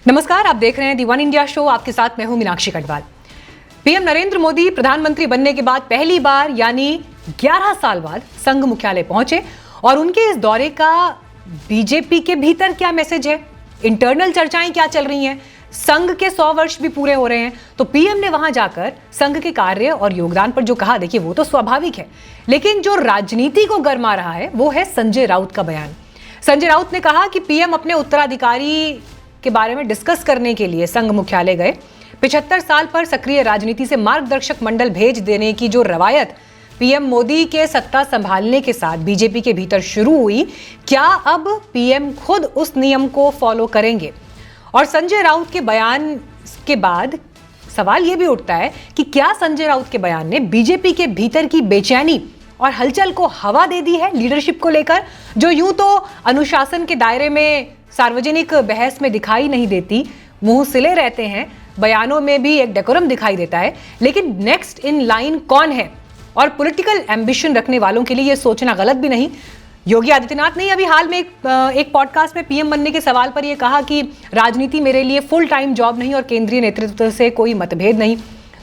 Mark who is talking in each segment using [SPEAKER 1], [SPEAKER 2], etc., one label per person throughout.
[SPEAKER 1] नमस्कार, आप देख रहे हैं दी वन इंडिया शो। आपके साथ मैं हूं मीनाक्षी कटवाल। पीएम नरेंद्र मोदी प्रधानमंत्री बनने के बाद पहली बार यानी 11 साल बाद संघ मुख्यालय पहुंचे और उनके इस दौरे का बीजेपी के भीतर क्या मैसेज है, इंटरनल चर्चाएं क्या चल रही हैं, संघ के 100 वर्ष भी पूरे हो रहे हैं तो पीएम ने वहां जाकर संघ के कार्य और योगदान पर जो कहा, देखिए वो तो स्वाभाविक है, लेकिन जो राजनीति को गरमा रहा है वो है संजय राउत का बयान। संजय राउत ने कहा कि पीएम अपने उत्तराधिकारी के बारे में डिस्कस करने के लिए संघ मुख्यालय गए। 75 साल पर सक्रिय राजनीति से मार्गदर्शक मंडल भेज देने की जो रवायत पीएम मोदी के सत्ता संभालने के साथ बीजेपी के भीतर शुरू हुई, क्या अब पीएम खुद उस नियम को फॉलो करेंगे? और संजय राउत के बयान के बाद सवाल यह भी उठता है कि क्या संजय राउत के बयान ने बीजेपी के भीतर की बेचैनी और हलचल को हवा दे दी है लीडरशिप को लेकर, जो यूं तो अनुशासन के दायरे में सार्वजनिक बहस में दिखाई नहीं देती, मुंह सिले रहते हैं, बयानों में भी एक डेकोरम दिखाई देता है, लेकिन नेक्स्ट इन लाइन कौन है? और पॉलिटिकल एम्बिशन रखने वालों के लिए यह सोचना गलत भी नहीं। योगी आदित्यनाथ ने अभी हाल में एक पॉडकास्ट में पीएम बनने के सवाल पर यह कहा कि राजनीति मेरे लिए फुल टाइम जॉब नहीं और केंद्रीय नेतृत्व से कोई मतभेद नहीं।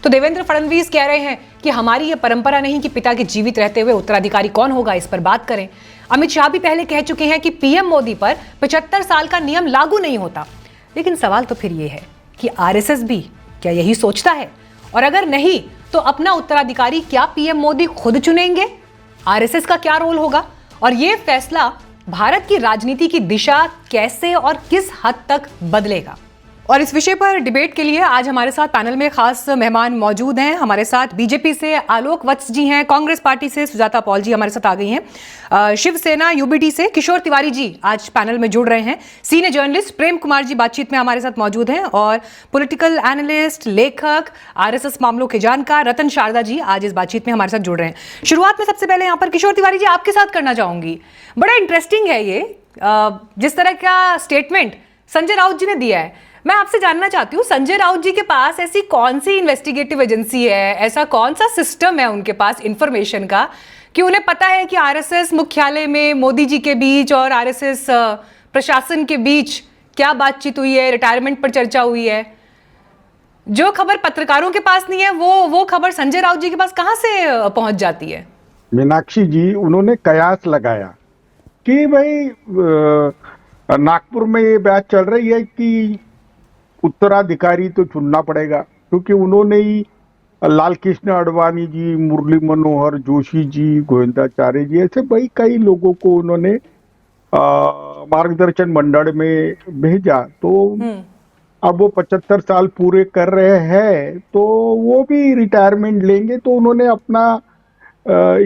[SPEAKER 1] तो देवेंद्र फडणवीस कह रहे हैं कि हमारी ये परंपरा नहीं कि पिता के जीवित रहते हुए उत्तराधिकारी कौन होगा, इस पर बात करें। अमित शाह भी पहले कह चुके हैं कि पीएम मोदी पर 75 साल का नियम लागू नहीं होता। लेकिन सवाल तो फिर ये है कि आरएसएस भी क्या यही सोचता है? और अगर नहीं तो अपना उत्तराधिकारी क्या पीएम मोदी खुद चुनेंगे? आरएसएस का क्या रोल होगा? और ये फैसला भारत की राजनीति की दिशा कैसे और किस हद तक बदलेगा? और इस विषय पर डिबेट के लिए आज हमारे साथ पैनल में खास मेहमान मौजूद हैं। हमारे साथ बीजेपी से आलोक वत्स जी हैं, कांग्रेस पार्टी से सुजाता पॉल जी हमारे साथ आ गई हैं, शिवसेना यूबीडी से किशोर तिवारी जी आज पैनल में जुड़ रहे हैं, सीनियर जर्नलिस्ट प्रेम कुमार जी बातचीत में हमारे साथ मौजूद हैं, और पॉलिटिकल एनालिस्ट, लेखक, आरएसएस मामलों के जानकार रतन शारदा जी आज इस बातचीत में हमारे साथ जुड़ रहे हैं। शुरुआत में सबसे पहले यहाँ पर किशोर तिवारी जी आपके साथ करना चाहूंगी। बड़ा इंटरेस्टिंग है ये जिस तरह का स्टेटमेंट संजय राउत जी ने दिया है। मैं आपसे जानना चाहती हूँ, संजय राउत जी के पास ऐसी कौन सी इन्वेस्टिगेटिव एजेंसी है, ऐसा कौन सा सिस्टम है उनके पास इंफॉर्मेशन का कि उन्हें पता है कि आरएसएस मुख्यालय में मोदी जी के बीच और आरएसएस प्रशासन के बीच क्या बातचीत हुई है, रिटायरमेंट पर चर्चा हुई है? जो खबर पत्रकारों के पास नहीं है वो खबर संजय राउत जी के पास कहां से पहुंच जाती है?
[SPEAKER 2] मीनाक्षी जी, उन्होंने कयास लगाया कि भाई नागपुर में ये बात चल रही है कि उत्तराधिकारी तो चुनना पड़ेगा, क्योंकि उन्होंने ही लाल कृष्ण आडवाणी जी, मुरली मनोहर जोशी जी, गोविंदाचार्य जी, ऐसे भाई कई लोगों को उन्होंने मार्गदर्शन मंडल में भेजा। तो अब वो 75 साल पूरे कर रहे हैं तो वो भी रिटायरमेंट लेंगे, तो उन्होंने अपना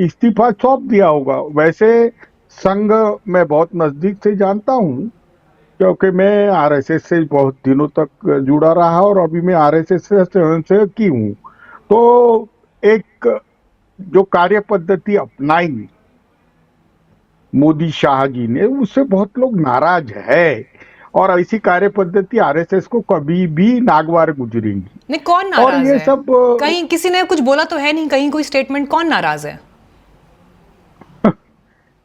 [SPEAKER 2] इस्तीफा सौंप दिया होगा। वैसे संघ मैं बहुत नजदीक से जानता हूँ, क्योंकि मैं आरएसएस से बहुत दिनों तक जुड़ा रहा और अभी मैं आरएसएस से स्वयंसेवक की हूँ। तो एक जो कार्य पद्धति अपनाई मोदी शाह जी ने, उससे बहुत लोग नाराज है, और ऐसी कार्य पद्धति आरएसएस को कभी भी नागवार गुजरेंगी
[SPEAKER 1] नहीं। कौन नाराज
[SPEAKER 2] और ये
[SPEAKER 1] है?
[SPEAKER 2] सब
[SPEAKER 1] कहीं किसी ने कुछ बोला तो है नहीं, कहीं कोई स्टेटमेंट, कौन नाराज है?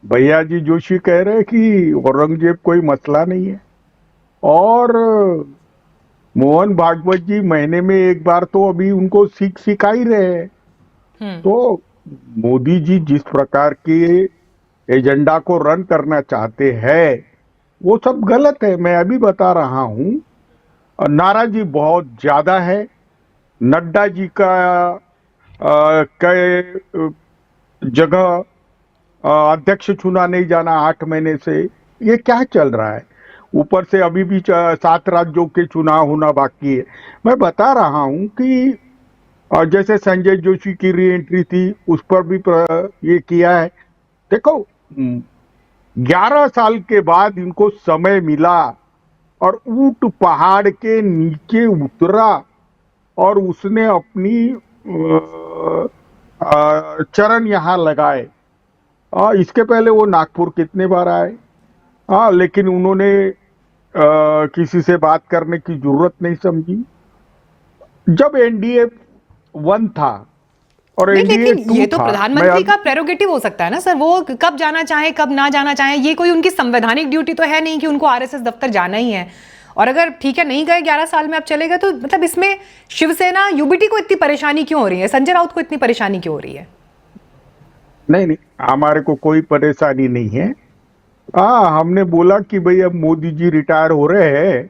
[SPEAKER 2] भैया जी जोशी कह रहे हैं कि औरंगजेब कोई मसला नहीं है, और मोहन भागवत जी महीने में एक बार तो अभी उनको सिखा ही रहे हैं। तो मोदी जी जिस प्रकार के एजेंडा को रन करना चाहते हैं वो सब गलत है। मैं अभी बता रहा हूं, नाराजी बहुत ज्यादा है। नड्डा जी का कई जगह अध्यक्ष चुना नहीं जाना 8 महीने से, ये क्या चल रहा है? ऊपर से अभी भी 7 राज्यों के चुनाव होना बाकी है। मैं बता रहा हूं कि जैसे संजय जोशी की री एंट्री थी, उस पर भी ये किया है। देखो, 11 साल के बाद इनको समय मिला और ऊंट पहाड़ के नीचे उतरा और उसने अपनी चरण यहाँ लगाए। इसके पहले वो नागपुर कितने बार आए, लेकिन उन्होंने किसी से बात करने की जरूरत नहीं समझी। जब एनडीए 1 था और एनडीए 2
[SPEAKER 1] ये तो प्रधानमंत्री का प्रेरोगेटिव हो सकता है ना सर, वो कब जाना चाहे कब ना जाना चाहे, ये कोई उनकी संवैधानिक ड्यूटी तो है नहीं कि उनको आरएसएस दफ्तर जाना ही है। और अगर ठीक है नहीं गए 11 साल में, अब चले गए, तो मतलब इसमें शिवसेना यूबीटी को इतनी परेशानी क्यों हो रही है, संजय राउत को इतनी परेशानी क्यों हो रही है?
[SPEAKER 2] नहीं नहीं, हमारे को कोई परेशानी नहीं है। हाँ, हमने बोला कि भाई अब मोदी जी रिटायर हो रहे हैं,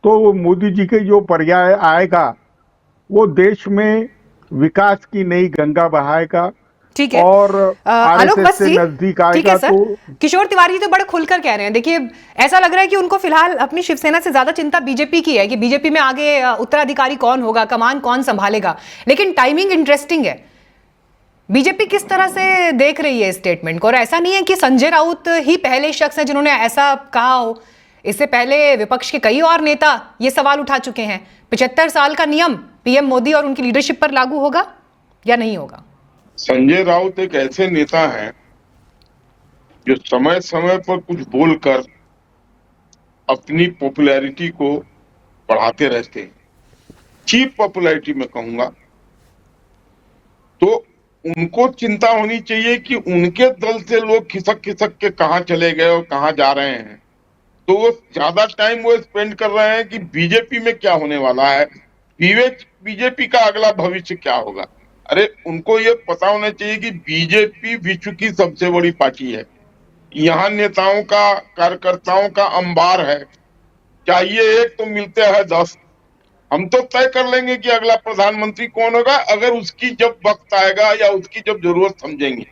[SPEAKER 2] तो मोदी जी के जो पर्याय आएगा वो देश में विकास की नई गंगा बहाएगा
[SPEAKER 1] ठीक है।
[SPEAKER 2] और
[SPEAKER 1] आलोक
[SPEAKER 2] आरएसएस
[SPEAKER 1] बस
[SPEAKER 2] से
[SPEAKER 1] जी,
[SPEAKER 2] नजदीक
[SPEAKER 1] ठीक है
[SPEAKER 2] आएगा।
[SPEAKER 1] सर।
[SPEAKER 2] तो
[SPEAKER 1] किशोर तिवारी तो बड़े खुलकर कह रहे हैं, देखिए ऐसा लग रहा है कि उनको फिलहाल अपनी शिवसेना से ज्यादा चिंता बीजेपी की है कि बीजेपी में आगे उत्तराधिकारी कौन होगा, कमान कौन संभालेगा। लेकिन टाइमिंग इंटरेस्टिंग है, बीजेपी किस तरह से देख रही है इस स्टेटमेंट को। और ऐसा नहीं है कि संजय राउत ही पहले शख्स हैं जिन्होंने ऐसा कहा हो, इससे पहले विपक्ष के कई और नेता ये सवाल उठा चुके हैं। 75 साल का नियम पीएम मोदी और उनकी लीडरशिप पर लागू होगा या नहीं होगा?
[SPEAKER 3] संजय राउत एक ऐसे नेता हैं जो समय समय पर कुछ बोलकर अपनी पॉपुलैरिटी को बढ़ाते रहते हैं, चीप पॉपुलैरिटी में कहूंगा। तो उनको चिंता होनी चाहिए कि उनके दल से लोग खिसक खिसक के कहां चले गए और कहां जा रहे हैं। तो वो ज्यादा टाइम वो स्पेंड कर रहे हैं कि बीजेपी में क्या होने वाला है, बीजेपी का अगला भविष्य क्या होगा। अरे उनको ये पता होना चाहिए कि बीजेपी विश्व की सबसे बड़ी पार्टी है, यहाँ नेताओं का कार्यकर्ताओं का अंबार है, चाहिए एक तो मिलते हैं 10। हम तो तय कर लेंगे कि अगला प्रधानमंत्री कौन होगा अगर उसकी जब वक्त आएगा या उसकी जब जरूरत समझेंगे।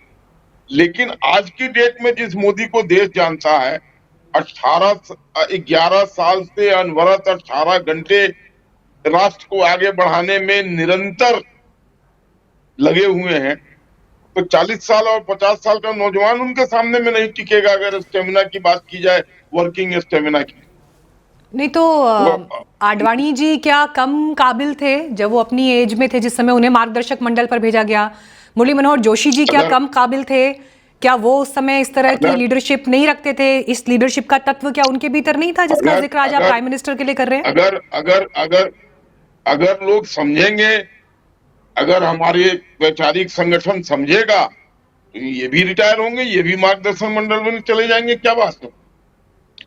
[SPEAKER 3] लेकिन आज की डेट में जिस मोदी को देश जानता है, 11 साल से अनवरत 18 घंटे राष्ट्र को आगे बढ़ाने में निरंतर लगे हुए हैं, तो 40 साल और 50 साल का नौजवान उनके सामने में नहीं टिकेगा। अगर स्टेमिना की बात की जाए, वर्किंग स्टेमिना की,
[SPEAKER 1] नहीं तो आडवाणी जी क्या कम काबिल थे जब वो अपनी एज में थे, जिस समय उन्हें मार्गदर्शक मंडल पर भेजा गया? मुरली मनोहर जोशी जी क्या कम काबिल थे? क्या वो उस समय इस तरह की लीडरशिप नहीं रखते थे? इस लीडरशिप का तत्व क्या उनके भीतर नहीं था जिसका जिक्र आज आप प्राइम मिनिस्टर के लिए कर रहे हैं?
[SPEAKER 3] अगर अगर अगर अगर लोग समझेंगे, अगर हमारे वैचारिक संगठन समझेगा, तो ये भी रिटायर होंगे, ये भी मार्गदर्शन मंडल में चले जाएंगे। क्या बात है,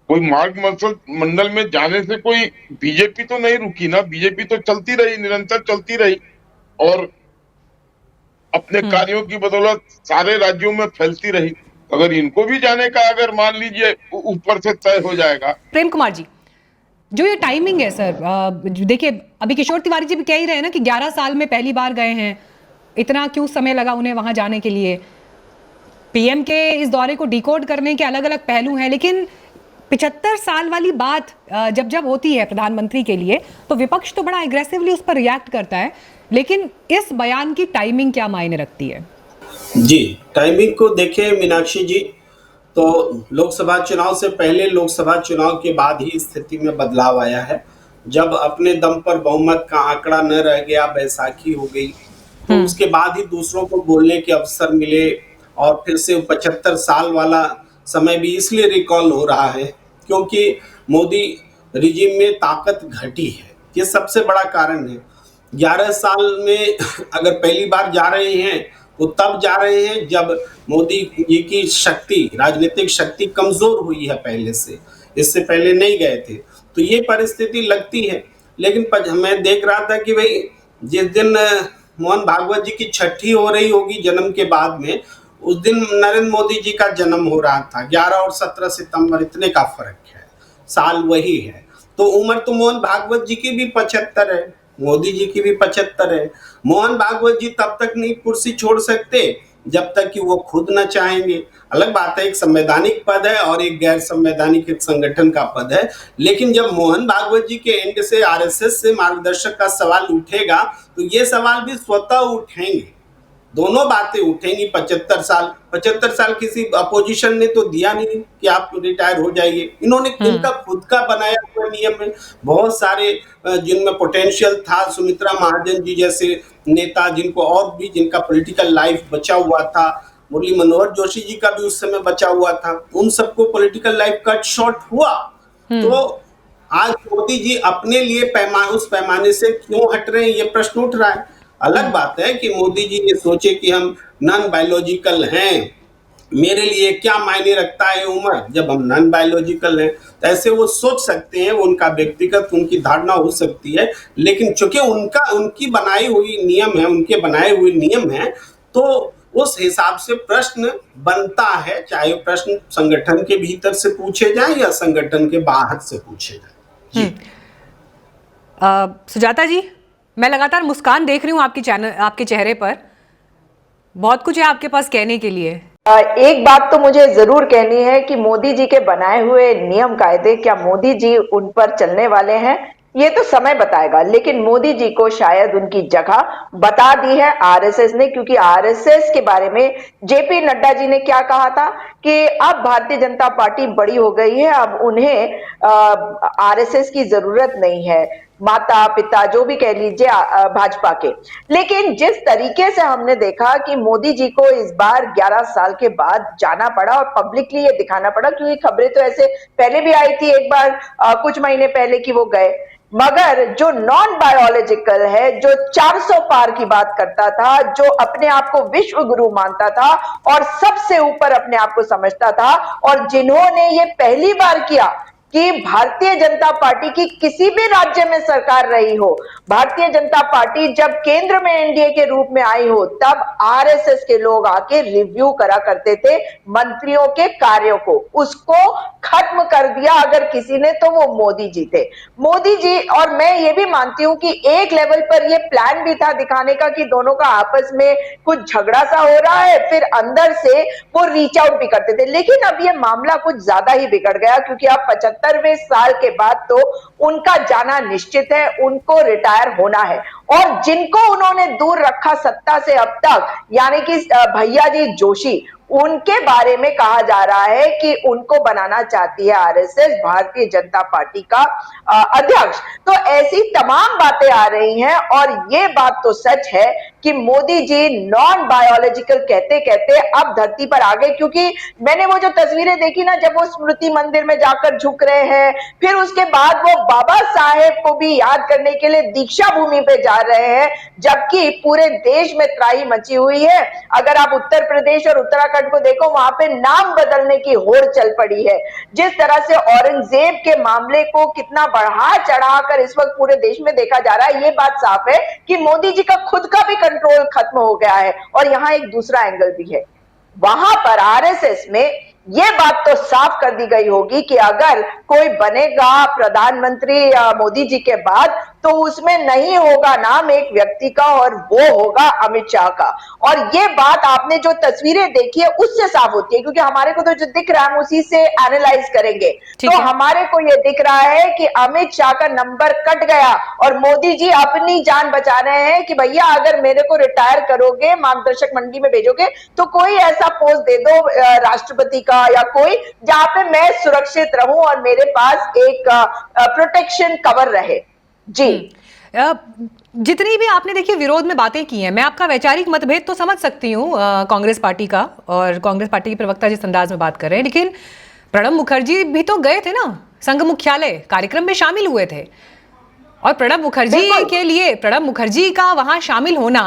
[SPEAKER 3] कोई मार्गदर्शन मंडल में जाने से कोई बीजेपी तो नहीं रुकी ना, बीजेपी तो चलती रही, निरंतर चलती रही और अपने कार्यों की बदौलत सारे राज्यों में फैलती रही। अगर इनको भी जाने का अगर मान लीजिए ऊपर से तय हो जाएगा।
[SPEAKER 1] प्रेम कुमार जी, जो ये टाइमिंग है सर, देखिए अभी किशोर तिवारी जी भी कह ही रहे हैं ना कि 11 साल में पहली बार गए हैं, इतना क्यों समय लगा उन्हें वहां जाने के लिए? पीएम के इस दौरे को डिकोड करने के अलग अलग पहलू हैं, लेकिन 75 साल वाली बात जब जब होती है प्रधानमंत्री के लिए तो विपक्ष तो बड़ा एग्रेसिवली उस पर रिएक्ट करता है। लेकिन इस बयान की टाइमिंग क्या मायने रखती है?
[SPEAKER 4] जी, टाइमिंग को देखें मीनाक्षी जी, तो लोकसभा चुनाव से पहले, लोकसभा चुनाव के बाद ही स्थिति में बदलाव आया है। जब अपने दम पर बहुमत का आंकड़ा न रह गया, बैसाखी हो गई, तो उसके बाद ही दूसरों को बोलने के अवसर मिले। और फिर से 75 साल वाला समय भी इसलिए रिकॉल हो रहा है क्योंकि मोदी रिजीम में ताकत घटी है, ये सबसे बड़ा कारण है। 11 साल में अगर पहली बार जा रहे हैं तो तब जा रहे हैं जब मोदी जी की शक्ति, राजनीतिक शक्ति कमजोर हुई है पहले से, इससे पहले नहीं गए थे। तो ये परिस्थिति लगती है। लेकिन मैं देख रहा था कि भाई जिस दिन मोहन भागवत जी की छठी हो रही होगी जन्म के बाद में, उस दिन नरेंद्र मोदी जी का जन्म हो रहा था। 11 और 17 सितंबर इतने का फर्क है, साल वही है। तो उम्र तो मोहन भागवत जी की भी 75 है, मोदी जी की भी 75 है। मोहन भागवत जी तब तक नहीं कुर्सी छोड़ सकते जब तक कि वो खुद न चाहेंगे। अलग बात है, एक संवैधानिक पद है और एक गैर संवैधानिक एक संगठन का पद है। लेकिन जब मोहन भागवत जी के एंड से आरएसएस से मार्गदर्शक का सवाल उठेगा तो ये सवाल भी स्वतः उठेंगे, दोनों बातें उठेंगी। 75 साल किसी अपोजिशन ने तो दिया नहीं कि आप रिटायर हो जाइए। इन्होंने इनका खुद का बनाया हुआ नियम है। बहुत सारे जिनमें पोटेंशियल था, सुमित्रा महाजन जी जैसे नेता, जिनको और भी जिनका पॉलिटिकल लाइफ बचा हुआ था, मुरली मनोहर जोशी जी का भी उस समय बचा हुआ था, उन सबको पॉलिटिकल लाइफ कट शॉर्ट हुआ। तो आज मोदी जी अपने लिए उस पैमाने से क्यों हट रहे हैं, ये प्रश्न उठ रहा है। अलग बात है कि मोदी जी ये सोचे कि हम नॉन बायोलॉजिकल हैं, मेरे लिए क्या मायने रखता है उम्र, जब हम नॉन बायोलॉजिकल हैं, तो ऐसे वो सोच सकते हैं, उनका व्यक्तिगत उनकी धारणा हो सकती है, लेकिन चूंकि उनकी बनाई हुई नियम है, उनके बनाए हुए नियम है, तो उस हिसाब से प्रश्न बनता है, चाहे प्रश्न संगठन के भीतर से पूछे जाए या संगठन के बाहर से पूछे जाए। जी
[SPEAKER 1] सुजाता जी, मैं लगातार मुस्कान देख रही हूँ आपके चेहरे पर, बहुत कुछ है आपके पास कहने के लिए।
[SPEAKER 5] एक बात तो मुझे जरूर कहनी है कि मोदी जी के बनाए हुए नियम कायदे, क्या मोदी जी उन पर चलने वाले हैं, ये तो समय बताएगा। लेकिन मोदी जी को शायद उनकी जगह बता दी है आरएसएस ने, क्योंकि आरएसएस के बारे में जेपी नड्डा जी ने क्या कहा था कि अब भारतीय जनता पार्टी बड़ी हो गई है, अब उन्हें आरएसएस की जरूरत नहीं है, माता पिता जो भी कह लीजिए भाजपा के। लेकिन जिस तरीके से हमने देखा कि मोदी जी को इस बार 11 साल के बाद जाना पड़ा और पब्लिकली ये दिखाना पड़ा, क्योंकि खबरें तो ऐसे पहले भी आई थी एक बार कुछ महीने पहले कि वो गए, मगर जो नॉन बायोलॉजिकल है, जो 400 पार की बात करता था, जो अपने आप को विश्व गुरु मानता था और सबसे ऊपर अपने आप को समझता था, और जिन्होंने ये पहली बार किया कि भारतीय जनता पार्टी की किसी भी राज्य में सरकार रही हो, भारतीय जनता पार्टी जब केंद्र में एनडीए के रूप में आई हो, तब आरएसएस के लोग आके रिव्यू करा करते थे मंत्रियों के कार्यों को, उसको खत्म कर दिया अगर किसी ने तो वो मोदी जी थे। मोदी जी, और मैं ये भी मानती हूं कि एक लेवल पर ये प्लान भी था दिखाने का कि दोनों का आपस में कुछ झगड़ा सा हो रहा है, फिर अंदर से वो रीच आउट भी करते थे। लेकिन अब ये मामला कुछ ज्यादा ही बिगड़ गया, क्योंकि अब 75वें साल के बाद तो उनका जाना निश्चित है, उनको रिटायर होना है, और जिनको उन्होंने दूर रखा सत्ता से अब तक, यानी कि भैया जी जोशी, उनके बारे में कहा जा रहा है कि उनको बनाना चाहती है आरएसएस भारतीय जनता पार्टी का अध्यक्ष। तो ऐसी तमाम बातें आ रही हैं, और ये बात तो सच है कि मोदी जी नॉन बायोलॉजिकल कहते कहते अब धरती पर आ गए, क्योंकि मैंने वो जो तस्वीरें देखी ना, जब वो स्मृति मंदिर में जाकर झुक रहे हैं, फिर उसके बाद वो बाबा साहेब को भी याद करने के लिए दीक्षा भूमि पे जा रहे हैं, जबकि पूरे देश में त्राही मची हुई है। अगर आप उत्तर प्रदेश और उत्तराखंड को देखो, वहां पे नाम बदलने की होड़ चल पड़ी है। जिस तरह से औरंगजेब के मामले को कितना बढ़ा चढ़ाकर इस वक्त पूरे देश में देखा जा रहा है, ये बात साफ है कि मोदी जी का खुद का भी कंट्रोल खत्म हो गया है। और यहां एक दूसरा एंगल भी है, वहां पर आरएसएस में ये बात तो साफ कर दी गई होगी कि अगर कोई बनेगा प्रधानमंत्री मोदी जी के बाद, तो उसमें नहीं होगा नाम एक व्यक्ति का, और वो होगा अमित शाह का। और ये बात आपने जो तस्वीरें देखी है उससे साफ होती है, क्योंकि हमारे को तो जो दिख रहा है हम उसी से एनालाइज करेंगे। तो हमारे को ये दिख रहा है कि अमित शाह का नंबर कट गया, और मोदी जी अपनी जान बचा रहे हैं कि भैया अगर मेरे को रिटायर करोगे, मार्गदर्शक मंडी में भेजोगे, तो कोई ऐसा पोस्ट दे दो राष्ट्रपति का या कोई, जहां पे मैं सुरक्षित रहूं और मेरे पास एक प्रोटेक्शन कवर रहे। जी
[SPEAKER 1] जितनी भी आपने देखिए विरोध में बातें की हैं, मैं आपका वैचारिक मतभेद तो समझ सकती हूँ कांग्रेस पार्टी का, और कांग्रेस पार्टी के प्रवक्ता जिस अंदाज में बात कर रहे हैं, लेकिन प्रणब मुखर्जी भी तो गए थे ना संघ मुख्यालय, कार्यक्रम में शामिल हुए थे, और प्रणब मुखर्जी का वहां शामिल होना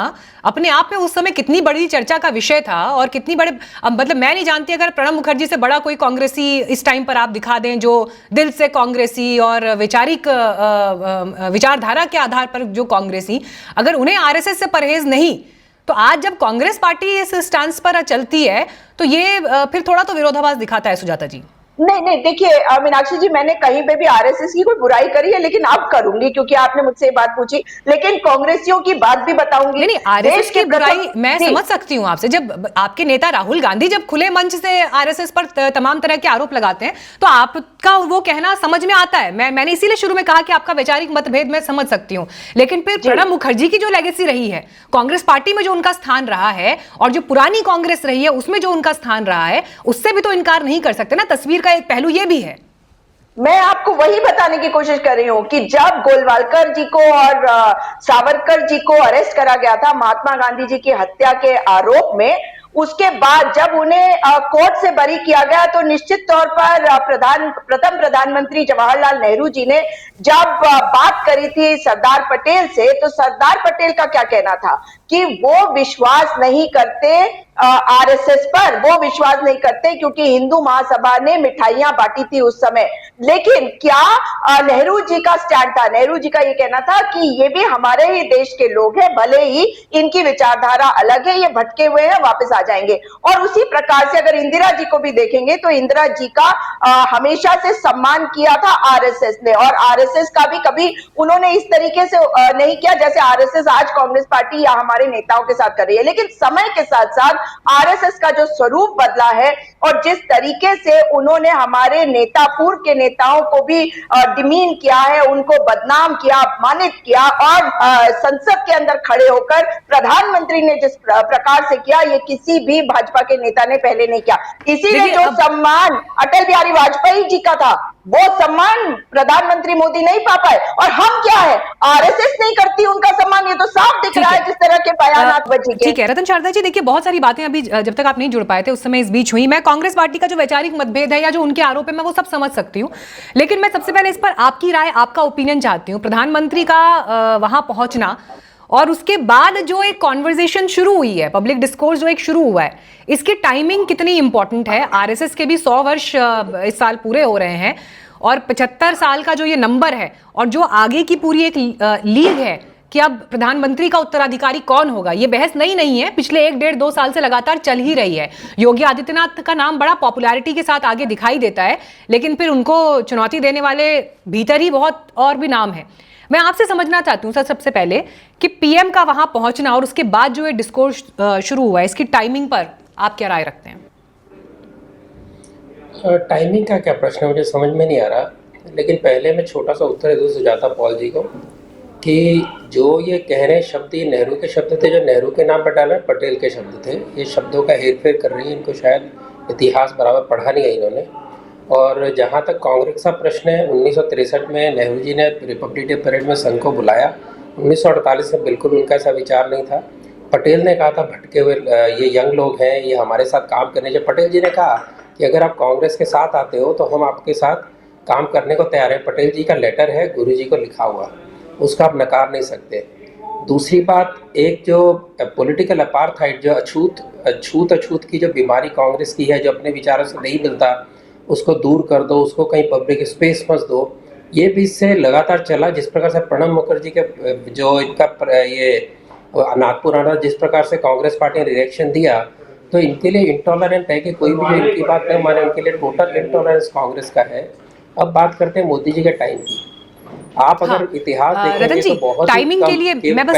[SPEAKER 1] अपने आप में उस समय कितनी बड़ी चर्चा का विषय था, और कितनी बड़े, मतलब मैं नहीं जानती अगर प्रणब मुखर्जी से बड़ा कोई कांग्रेसी इस टाइम पर आप दिखा दें जो दिल से कांग्रेसी और वैचारिक विचारधारा के आधार पर जो कांग्रेसी, अगर उन्हें आरएसएस से परहेज नहीं, तो आज जब कांग्रेस पार्टी इस स्टांस पर चलती है तो ये फिर थोड़ा तो विरोधाभास दिखाता है। सुजाता जी,
[SPEAKER 5] नहीं देखिए मीनाक्षी जी, मैंने कहीं पे भी आरएसएस की कोई बुराई करी है, लेकिन अब करूंगी क्योंकि आपने मुझसे ये बात पूछी। लेकिन कांग्रेसियों की बात भी बताऊंगी।
[SPEAKER 1] नहीं, आरएसएस की बुराई मैं समझ सकती हूँ आपसे, जब आपके नेता राहुल गांधी जब खुले मंच से आरएसएस पर तमाम तरह के आरोप लगाते हैं, तो आपका वो कहना समझ में आता है। मैंने इसीलिए शुरू में कहा कि आपका वैचारिक मतभेद मैं समझ सकती हूँ, लेकिन फिर प्रणब मुखर्जी की जो लेगेसी रही है, कांग्रेस पार्टी में जो उनका स्थान रहा है, और जो पुरानी कांग्रेस रही है उसमें जो उनका स्थान रहा है, उससे भी तो इनकार नहीं कर सकते ना। तस्वीर का एक पहलू ये भी है।
[SPEAKER 5] मैं आपको वही बताने की कोशिश कर रही हूं कि जब गोलवालकर जी को और सावरकर जी को अरेस्ट करा गया था महात्मा गांधी जी की हत्या के आरोप में, उसके बाद जब उन्हें कोर्ट से बरी किया गया, तो निश्चित तौर पर प्रथम प्रधानमंत्री जवाहरलाल नेहरू जी ने जब बात करी थी सरदार पटेल से, तो सरदार पटेल का क्या कहना था कि वो विश्वास नहीं करते आरएसएस पर, वो विश्वास नहीं करते क्योंकि हिंदू महासभा ने मिठाइयां बांटी थी उस समय। लेकिन क्या नेहरू जी का स्टैंड था, नेहरू जी का ये कहना था कि ये भी हमारे ही देश के लोग हैं, भले ही इनकी विचारधारा अलग है, ये भटके हुए हैं, वापस आ जाएंगे। और उसी प्रकार से अगर इंदिरा जी को भी देखेंगे तो इंदिरा जी का हमेशा से सम्मान किया था आरएसएस ने, और आरएसएस का भी कभी उन्होंने इस तरीके से नहीं किया जैसे आरएसएस आज कांग्रेस पार्टी या हमारे नेताओं के साथ कर रही है। लेकिन समय के साथ साथ आरएसएस का जो स्वरूप बदला है और जिस तरीके से उन्होंने हमारे नेता, पूर्व के नेताओं को भी डिमीन किया है, उनको बदनाम किया, अपमानित किया, और संसद के अंदर खड़े होकर प्रधानमंत्री ने जिस प्रकार से किया, ये किसी भी भाजपा के नेता ने पहले नहीं किया। इसीलिए जो सम्मान अटल बिहारी वाजपेयी जी का था, वो सम्मान प्रधानमंत्री मोदी नहीं पा पाए। और हम क्या है, आरएसएस नहीं करती उनका सम्मान, ये तो साफ दिख रहा है जिस तरह के बयानात बची के।
[SPEAKER 1] ठीक है रतन शारदा जी, देखिए बहुत सारी बातें अभी जब तक आप नहीं जुड़ पाए थे उस समय इस बीच हुई। मैं कांग्रेस पार्टी का जो वैचारिक मतभेद है या जो उनके आरोप है मैं वो सब समझ सकती हूँ, लेकिन मैं सबसे पहले इस पर आपकी राय, आपका ओपिनियन चाहती हूँ। प्रधानमंत्री का वहां पहुंचना और उसके बाद जो एक कॉन्वर्जेशन शुरू हुई है, पब्लिक डिस्कोर्स जो एक शुरू हुआ है, इसकी टाइमिंग कितनी इंपॉर्टेंट है? आरएसएस के भी 100 वर्ष इस साल पूरे हो रहे हैं और 75 साल का जो ये नंबर है और जो आगे की पूरी एक लीग है कि अब प्रधानमंत्री का उत्तराधिकारी कौन होगा, ये बहस नहीं है, पिछले 1-1.5-2 साल से लगातार चल ही रही है। योगी आदित्यनाथ का नाम बड़ा पॉपुलैरिटी के साथ आगे दिखाई देता है, लेकिन फिर उनको चुनौती देने वाले भीतर ही बहुत और भी नाम है। मैं आपसे समझना चाहती हूँ सर सबसे पहले कि पीएम का वहां पहुंचना और उसके बाद जो ये डिस्कोर्स शुरू हुआ है, इसकी टाइमिंग पर आप क्या राय रखते हैं?
[SPEAKER 6] टाइमिंग का क्या प्रश्न है मुझे समझ में नहीं आ रहा, लेकिन पहले मैं छोटा सा उत्तर दे सुजाता पॉल जी को कि जो ये कह रहे शब्द, ये नेहरू के शब्द थे, जो नेहरू के नाम पर डाले पटेल के शब्द थे। ये शब्दों का हेरफेर कर रही है, इनको शायद इतिहास बराबर पढ़ा नहीं है इन्होंने। और जहाँ तक कांग्रेस का प्रश्न है, 1963 में नेहरू जी ने रिपब्लिक डे परेड में संघ को बुलाया। 1948 में बिल्कुल उनका ऐसा विचार नहीं था। पटेल ने कहा था भटके हुए ये यंग लोग हैं, ये हमारे साथ काम करने चाहिए। पटेल जी ने कहा कि अगर आप कांग्रेस के साथ आते हो तो हम आपके साथ काम करने को तैयार हैं। पटेल जी का लेटर है गुरु जी को लिखा हुआ, उसका आप नकार नहीं सकते। दूसरी बात, एक जो पॉलिटिकल अपार्थाइड, जो अछूत की जो बीमारी कांग्रेस की है, जो अपने विचारों से नहीं मिलता उसको दूर कर दो, उसको कहीं पब्लिक स्पेस मत दो, ये भी इससे लगातार चला। जिस प्रकार से प्रणब मुखर्जी के जो इनका ये नागपुर आना, जिस प्रकार से कांग्रेस पार्टी ने रिएक्शन दिया, तो इनके लिए इंटॉलरेंट है कि कोई भी जो इनकी बात नहीं माने, उनके लिए टोटल इंटॉलरेंस कांग्रेस का है। अब बात करते हैं मोदी जी के टाइम की। आप अगर इतिहास देखेंगे तो बहुत
[SPEAKER 1] टाइमिंग के लिए मैं बस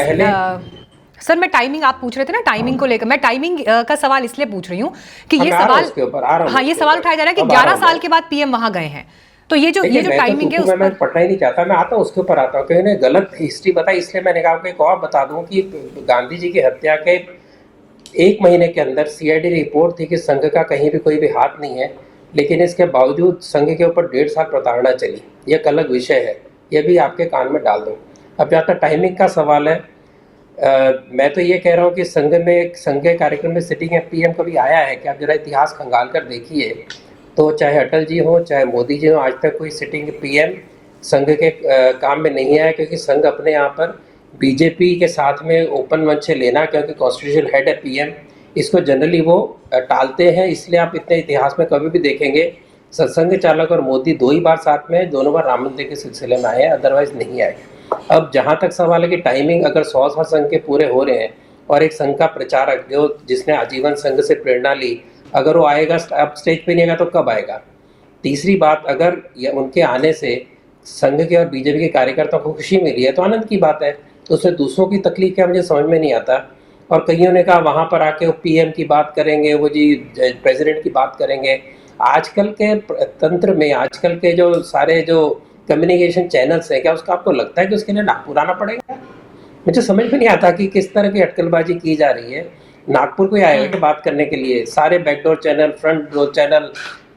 [SPEAKER 1] सर, मैं टाइमिंग आप पूछ रहे थे ना, टाइमिंग को लेकर मैं टाइमिंग का सवाल इसलिए पूछ रही हूँ कि ये सवाल, हाँ, ये सवाल उठाया जा रहा है कि 11 साल के बाद पीएम वहां गए हैं, तो ये जो टाइमिंग है उसमें मैं
[SPEAKER 6] पढ़ना ही नहीं चाहता। मैं आता हूँ उसके ऊपर आता हूँ, क्योंकि गलत हिस्ट्री बताई, इसलिए मैंने कहा आपको एक और बता दूं कि गांधी जी की हत्या के 1 महीने के अंदर सीआईडी रिपोर्ट थी कि संघ का कहीं भी कोई भी हाथ नहीं है, लेकिन इसके बावजूद संघ के ऊपर 1.5 साल प्रताड़ना चली। ये एक अलग विषय है, ये भी आपके कान में डाल दूं। अब जहाँ तक टाइमिंग का सवाल है, मैं तो ये कह रहा हूँ कि संघ के कार्यक्रम में सिटिंग है पीएम कभी आया है कि आप जरा इतिहास खंगाल कर देखिए, तो चाहे अटल जी हो चाहे मोदी जी हो, आज तक कोई सिटिंग पीएम संघ के काम में नहीं आया, क्योंकि संघ अपने यहाँ पर बीजेपी के साथ में ओपन मंच से लेना, क्योंकि कॉन्स्टिट्यूशनल हेड है पीएम, इसको जनरली वो टालते हैं। इसलिए आप इतने इतिहास में कभी भी देखेंगे सत्संग चालक और मोदी 2 ही बार साथ में, दोनों बार राम मंदिर के सिलसिले में आए हैं, अदरवाइज नहीं आए। अब जहाँ तक सवाल है कि टाइमिंग, अगर 100 साल संघ के पूरे हो रहे हैं और एक संघ का प्रचारक जिसने आजीवन संघ से प्रेरणा ली, अगर वो आएगा, अब स्टेज पे नहीं आएगा तो कब आएगा? तीसरी बात, अगर उनके आने से संघ के और बीजेपी के कार्यकर्ताओं को खुशी मिली है तो आनंद की बात है, तो उसमें दूसरों की तकलीफ क्या, मुझे समझ में नहीं आता। और कईयों ने कहा वहाँ पर आके वो पीएम की बात करेंगे, वो जी प्रेसिडेंट की बात करेंगे। आजकल के तंत्र में, आजकल के जो सारे जो कम्युनिकेशन चैनल्स हैं, क्या उसका आपको लगता है कि उसके लिए नागपुर आना पड़ेगा? मुझे समझ में नहीं आता कि किस तरह की अटकलबाजी की जा रही है। नागपुर को आएगा कि बात करने के लिए, सारे backdoor channel, front door channel,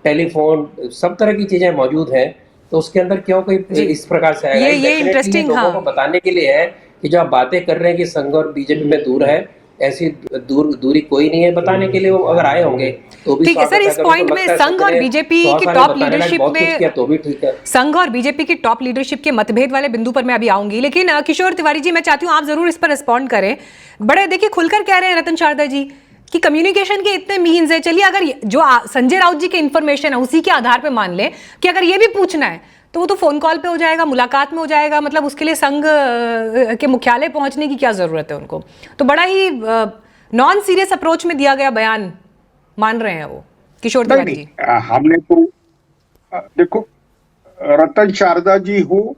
[SPEAKER 6] telephone, सब तरह की चीजें मौजूद हैं, तो उसके अंदर क्यों कोई इस प्रकार से आएगा?
[SPEAKER 1] ये इंटरेस्टिंग,
[SPEAKER 6] लोगों को बताने के लिए है कि जो आप बातें कर रहे हैं कि संघ और बीजेपी में दूर है, ऐसी दूरी कोई नहीं है, बताने के लिए वो अगर आए होंगे तो भी
[SPEAKER 1] ठीक है सर। इस पॉइंट में संघ और बीजेपी की टॉप लीडरशिप में,
[SPEAKER 6] तो भी ठीक है,
[SPEAKER 1] संघ और बीजेपी की टॉप लीडरशिप के मतभेद वाले बिंदु पर मैं अभी आऊंगी, लेकिन किशोर तिवारी जी, मैं चाहती हूं आप जरूर इस पर रिस्पॉन्ड करें। बड़े देखिए खुलकर कह रहे हैं रतन शारदा जी कि कम्युनिकेशन के इतने मीन्स है। चलिए अगर जो संजय राउत जी के इंफॉर्मेशन है उसी के आधार पे मान ले कि अगर ये भी पूछना है तो वो तो फोन कॉल पे हो जाएगा, मुलाकात में हो जाएगा, मतलब उसके लिए संघ के मुख्यालय पहुंचने की क्या जरूरत है उनको। तो बड़ा ही नॉन सीरियस अप्रोच में दिया गया बयान मान रहे हैं वो किशोर तिवारी जी।
[SPEAKER 2] हमने तो देखो, रतन शारदा जी हो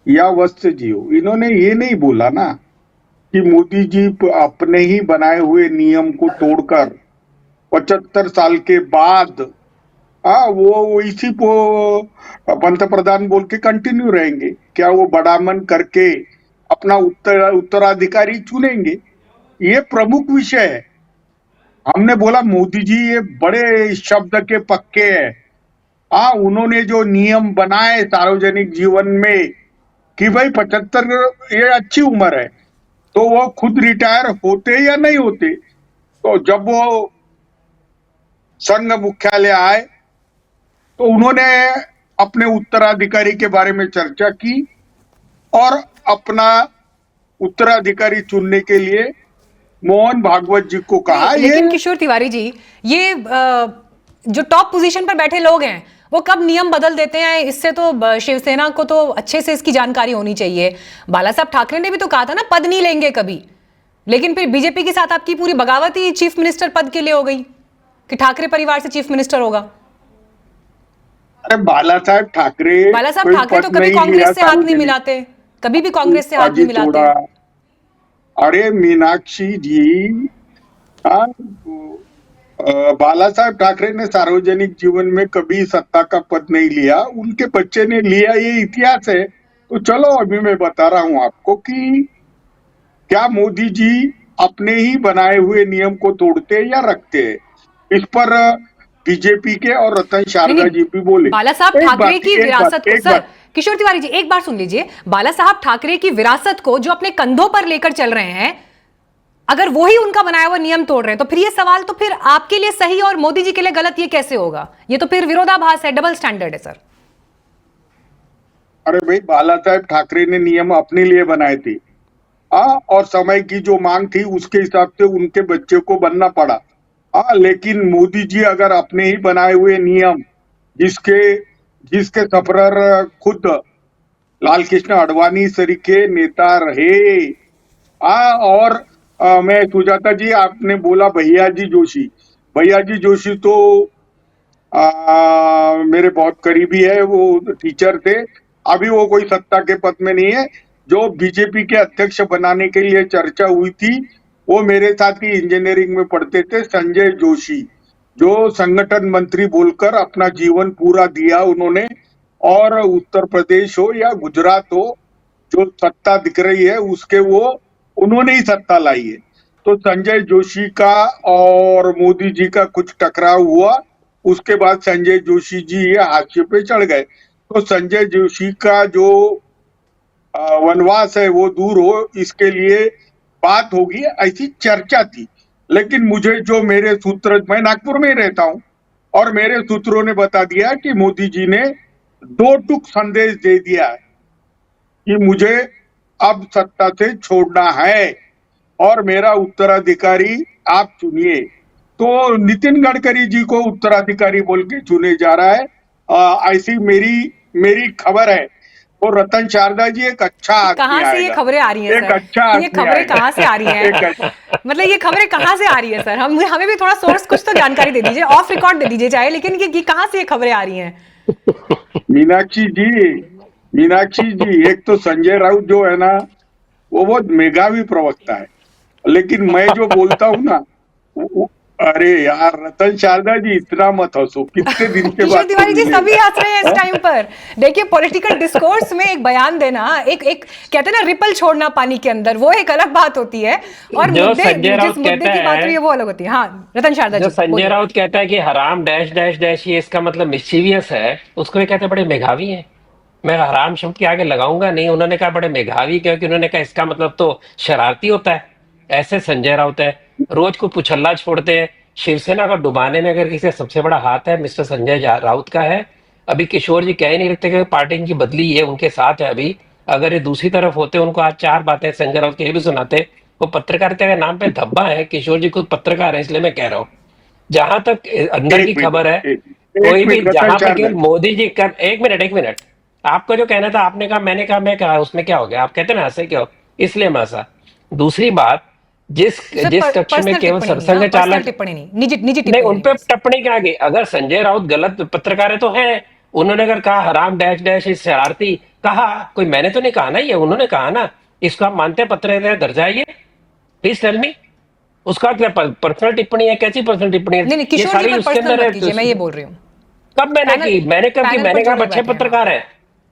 [SPEAKER 2] या वत्स जी हो, इन्होंने ये नहीं बोला ना कि मोदी जी अपने ही बनाए हुए नियम को तोड़कर 75 साल के बाद वो इसी को पंतप्रधान बोल के कंटिन्यू रहेंगे। क्या वो बड़ा मन करके अपना उत्तराधिकारी चुनेंगे? ये प्रमुख विषय है। हमने बोला मोदी जी ये बड़े शब्द के पक्के हैं। उन्होंने जो नियम बनाए सार्वजनिक जीवन में कि भाई 75 ये अच्छी उम्र है, तो वो खुद रिटायर होते या नहीं होते। तो जब वो संघ मुख्यालय आए तो उन्होंने अपने उत्तराधिकारी के बारे में चर्चा की और अपना उत्तराधिकारी चुनने के लिए मोहन भागवत जी को कहा।
[SPEAKER 1] लेकिन किशोर तिवारी जी, ये जो टॉप पोजीशन पर बैठे लोग हैं वो कब नियम बदल देते हैं, इससे तो शिवसेना को तो अच्छे से इसकी जानकारी होनी चाहिए। बाला साहब ठाकरे ने भी तो कहा था ना पद नहीं लेंगे कभी, लेकिन फिर बीजेपी के साथ आपकी पूरी बगावत ही चीफ मिनिस्टर पद के लिए हो गई कि ठाकरे परिवार से चीफ मिनिस्टर होगा।
[SPEAKER 2] अरे बाला साहब ठाकरे
[SPEAKER 1] तो कभी कांग्रेस से हाथ नहीं मिलाते, कभी भी कांग्रेस से हाथ नहीं मिलाते।
[SPEAKER 2] अरे मीनाक्षी जी, बाला साहब ठाकरे ने सार्वजनिक जीवन में कभी सत्ता का पद नहीं लिया, उनके बच्चे ने लिया, ये इतिहास है। तो चलो अभी मैं बता रहा हूं आपको कि क्या मोदी जी अपने ही बनाए हुए नियम को तोड़ते या रखते हैं। इस पर बीजेपी के और रतन शारदा जी भी बोले।
[SPEAKER 1] बाला साहब ठाकरे की विरासत को, सर किशोर तिवारी जी एक बार सुन लीजिए, बाला साहब ठाकरे की विरासत को जो अपने कंधों पर लेकर चल रहे हैं, अगर वो ही उनका बनाया हुआ नियम तोड़ रहे हैं तो फिर ये सवाल तो फिर आपके लिए सही और मोदी जी के लिए गलत ये कैसे होगा? ये तो फिर विरोधाभास है, डबल स्टैंडर्ड है सर।
[SPEAKER 2] अरे भाई, बाला साहब ठाकरे ने नियम अपने लिए बनाए थे और समय की जो मांग थी उसके हिसाब से उनके बच्चे को बनना पड़ा। लेकिन मोदी जी अगर अपने ही बनाए हुए नियम, जिसके सफरर खुद लाल कृष्ण आडवाणी सरी के नेता रहे, और मैं सुजाता जी, आपने बोला भैया जी जोशी तो मेरे बहुत करीबी है, वो टीचर थे, अभी वो कोई सत्ता के पद में नहीं है। जो बीजेपी के अध्यक्ष बनाने के लिए चर्चा हुई थी वो मेरे साथ ही इंजीनियरिंग में पढ़ते थे, संजय जोशी, जो संगठन मंत्री बोलकर अपना जीवन पूरा दिया उन्होंने। और उत्तर प्रदेश हो या गुजरात हो, जो सत्ता दिख रही है उसके वो उन्होंने ही सत्ता लाई है। तो संजय जोशी का और मोदी जी का कुछ टकराव हुआ, उसके बाद संजय जोशी जी ये हाशिए पे चढ़ गए। तो संजय जोशी का जो वनवास है वो दूर हो, इसके लिए बात होगी, ऐसी चर्चा थी। लेकिन मुझे जो मेरे सूत्र, मैं नागपुर में ही रहता हूं, और मेरे सूत्रों ने बता दिया कि मोदी जी ने 2 टूक संदेश दे दिया है कि मुझे अब सत्ता से छोड़ना है और मेरा उत्तराधिकारी आप चुनिए। तो नितिन गडकरी जी को उत्तराधिकारी बोल के चुने जा रहा है, ऐसी मेरी खबर है। और रतन शारदा जी एक अच्छा आदमी,
[SPEAKER 1] कहाँ से ये खबरें आ रही हैं सर?
[SPEAKER 2] अच्छा
[SPEAKER 1] ये खबरें कहाँ से आ रही हैं? मतलब ये खबरें कहाँ से आ रही है सर? हमें भी थोड़ा सोर्स कुछ तो जानकारी दे दीजिए, ऑफ रिकॉर्ड दे दीजिए चाहे, लेकिन ये कहाँ से ये खबरें आ रही हैं?
[SPEAKER 2] मीनाक्षी जी, एक तो संजय राउत जो है ना, वो बहुत मेधावी प्रवक्ता है, लेकिन मैं जो बोलता हूँ ना, अरे यार रतन शारदा जी इतना मत हंसो, कितने दिन के बाद
[SPEAKER 1] तिवारी जी सभी हंस रहे हैं इस टाइम पर। देखिए पॉलिटिकल डिस्कोर्स में एक बयान देना, एक कहते हैं ना रिपल छोड़ना पानी के अंदर, वो एक अलग बात होती है, और मुद्दे की बात हुई है वो अलग होती है। हाँ रतन शारदा जी,
[SPEAKER 6] संजय राउत कहता है कि हराम डैश डैश डैश, ये इसका मतलब मिस्चीवियस है, उसको ये कहते हैं बड़े मेधावी हैं। मैं हराम शब्द के आगे लगाऊंगा नहीं, उन्होंने कहा बड़े मेधावी, क्योंकि उन्होंने कहा इसका मतलब तो शरारती होता है। ऐसे संजय राउत है, रोज को पुछल्ला छोड़ते हैं। शिवसेना को डुबाने में अगर किसी का सबसे बड़ा हाथ है मिस्टर संजय राउत का है। अभी किशोर जी कह ही नहीं रखते कि पार्टी इनकी बदली है, उनके साथ है अभी। अगर ये दूसरी तरफ होते, उनको आज 4 बातें संजय राउत के ये भी सुनाते वो पत्रकारिता के नाम पे धब्बा है। किशोर जी खुद पत्रकार है, इसलिए मैं कह रहा हूँ। जहां तक अंदर की खबर है, कोई भी जहां पे केवल मोदी जी का, एक मिनट, आपका जो कहना था आपने कहा, मैंने कहा, मैं कहा, उसमें क्या हो गया? आप कहते ना हंसे क्यों, इसलिए मैं हंसा। दूसरी बात, जिस कक्ष में केवल सरसंघ चालक,
[SPEAKER 1] टिप्पणी नहीं, निजी
[SPEAKER 6] नहीं
[SPEAKER 1] टिप्पणी
[SPEAKER 6] उन पे टिप्पणी क्या की? अगर संजय राउत गलत पत्रकार है तो है, उन्होंने अगर कहा हराम डैश डैश इस शरारती, कहा, कोई मैंने तो नहीं कहा ना, ये उन्होंने कहा ना। इसको आप मानते हैं पत्रकारिता दर्जा है ये? प्लीज टेल मी, उसका क्या पर्सनल टिप्पणी है? कैसी पर्सनल टिप्पणी है?
[SPEAKER 1] नहीं
[SPEAKER 6] ये
[SPEAKER 1] किशोर जी
[SPEAKER 6] सारी
[SPEAKER 1] पर
[SPEAKER 6] उसके
[SPEAKER 1] पर्सनल
[SPEAKER 6] अंदर
[SPEAKER 1] मत
[SPEAKER 6] है।
[SPEAKER 1] कीजिए, मैं ये बोल रही हूँ।
[SPEAKER 6] कब मैंने की? मैंने कब की? मैंने कहा आप अच्छे पत्रकार हैं।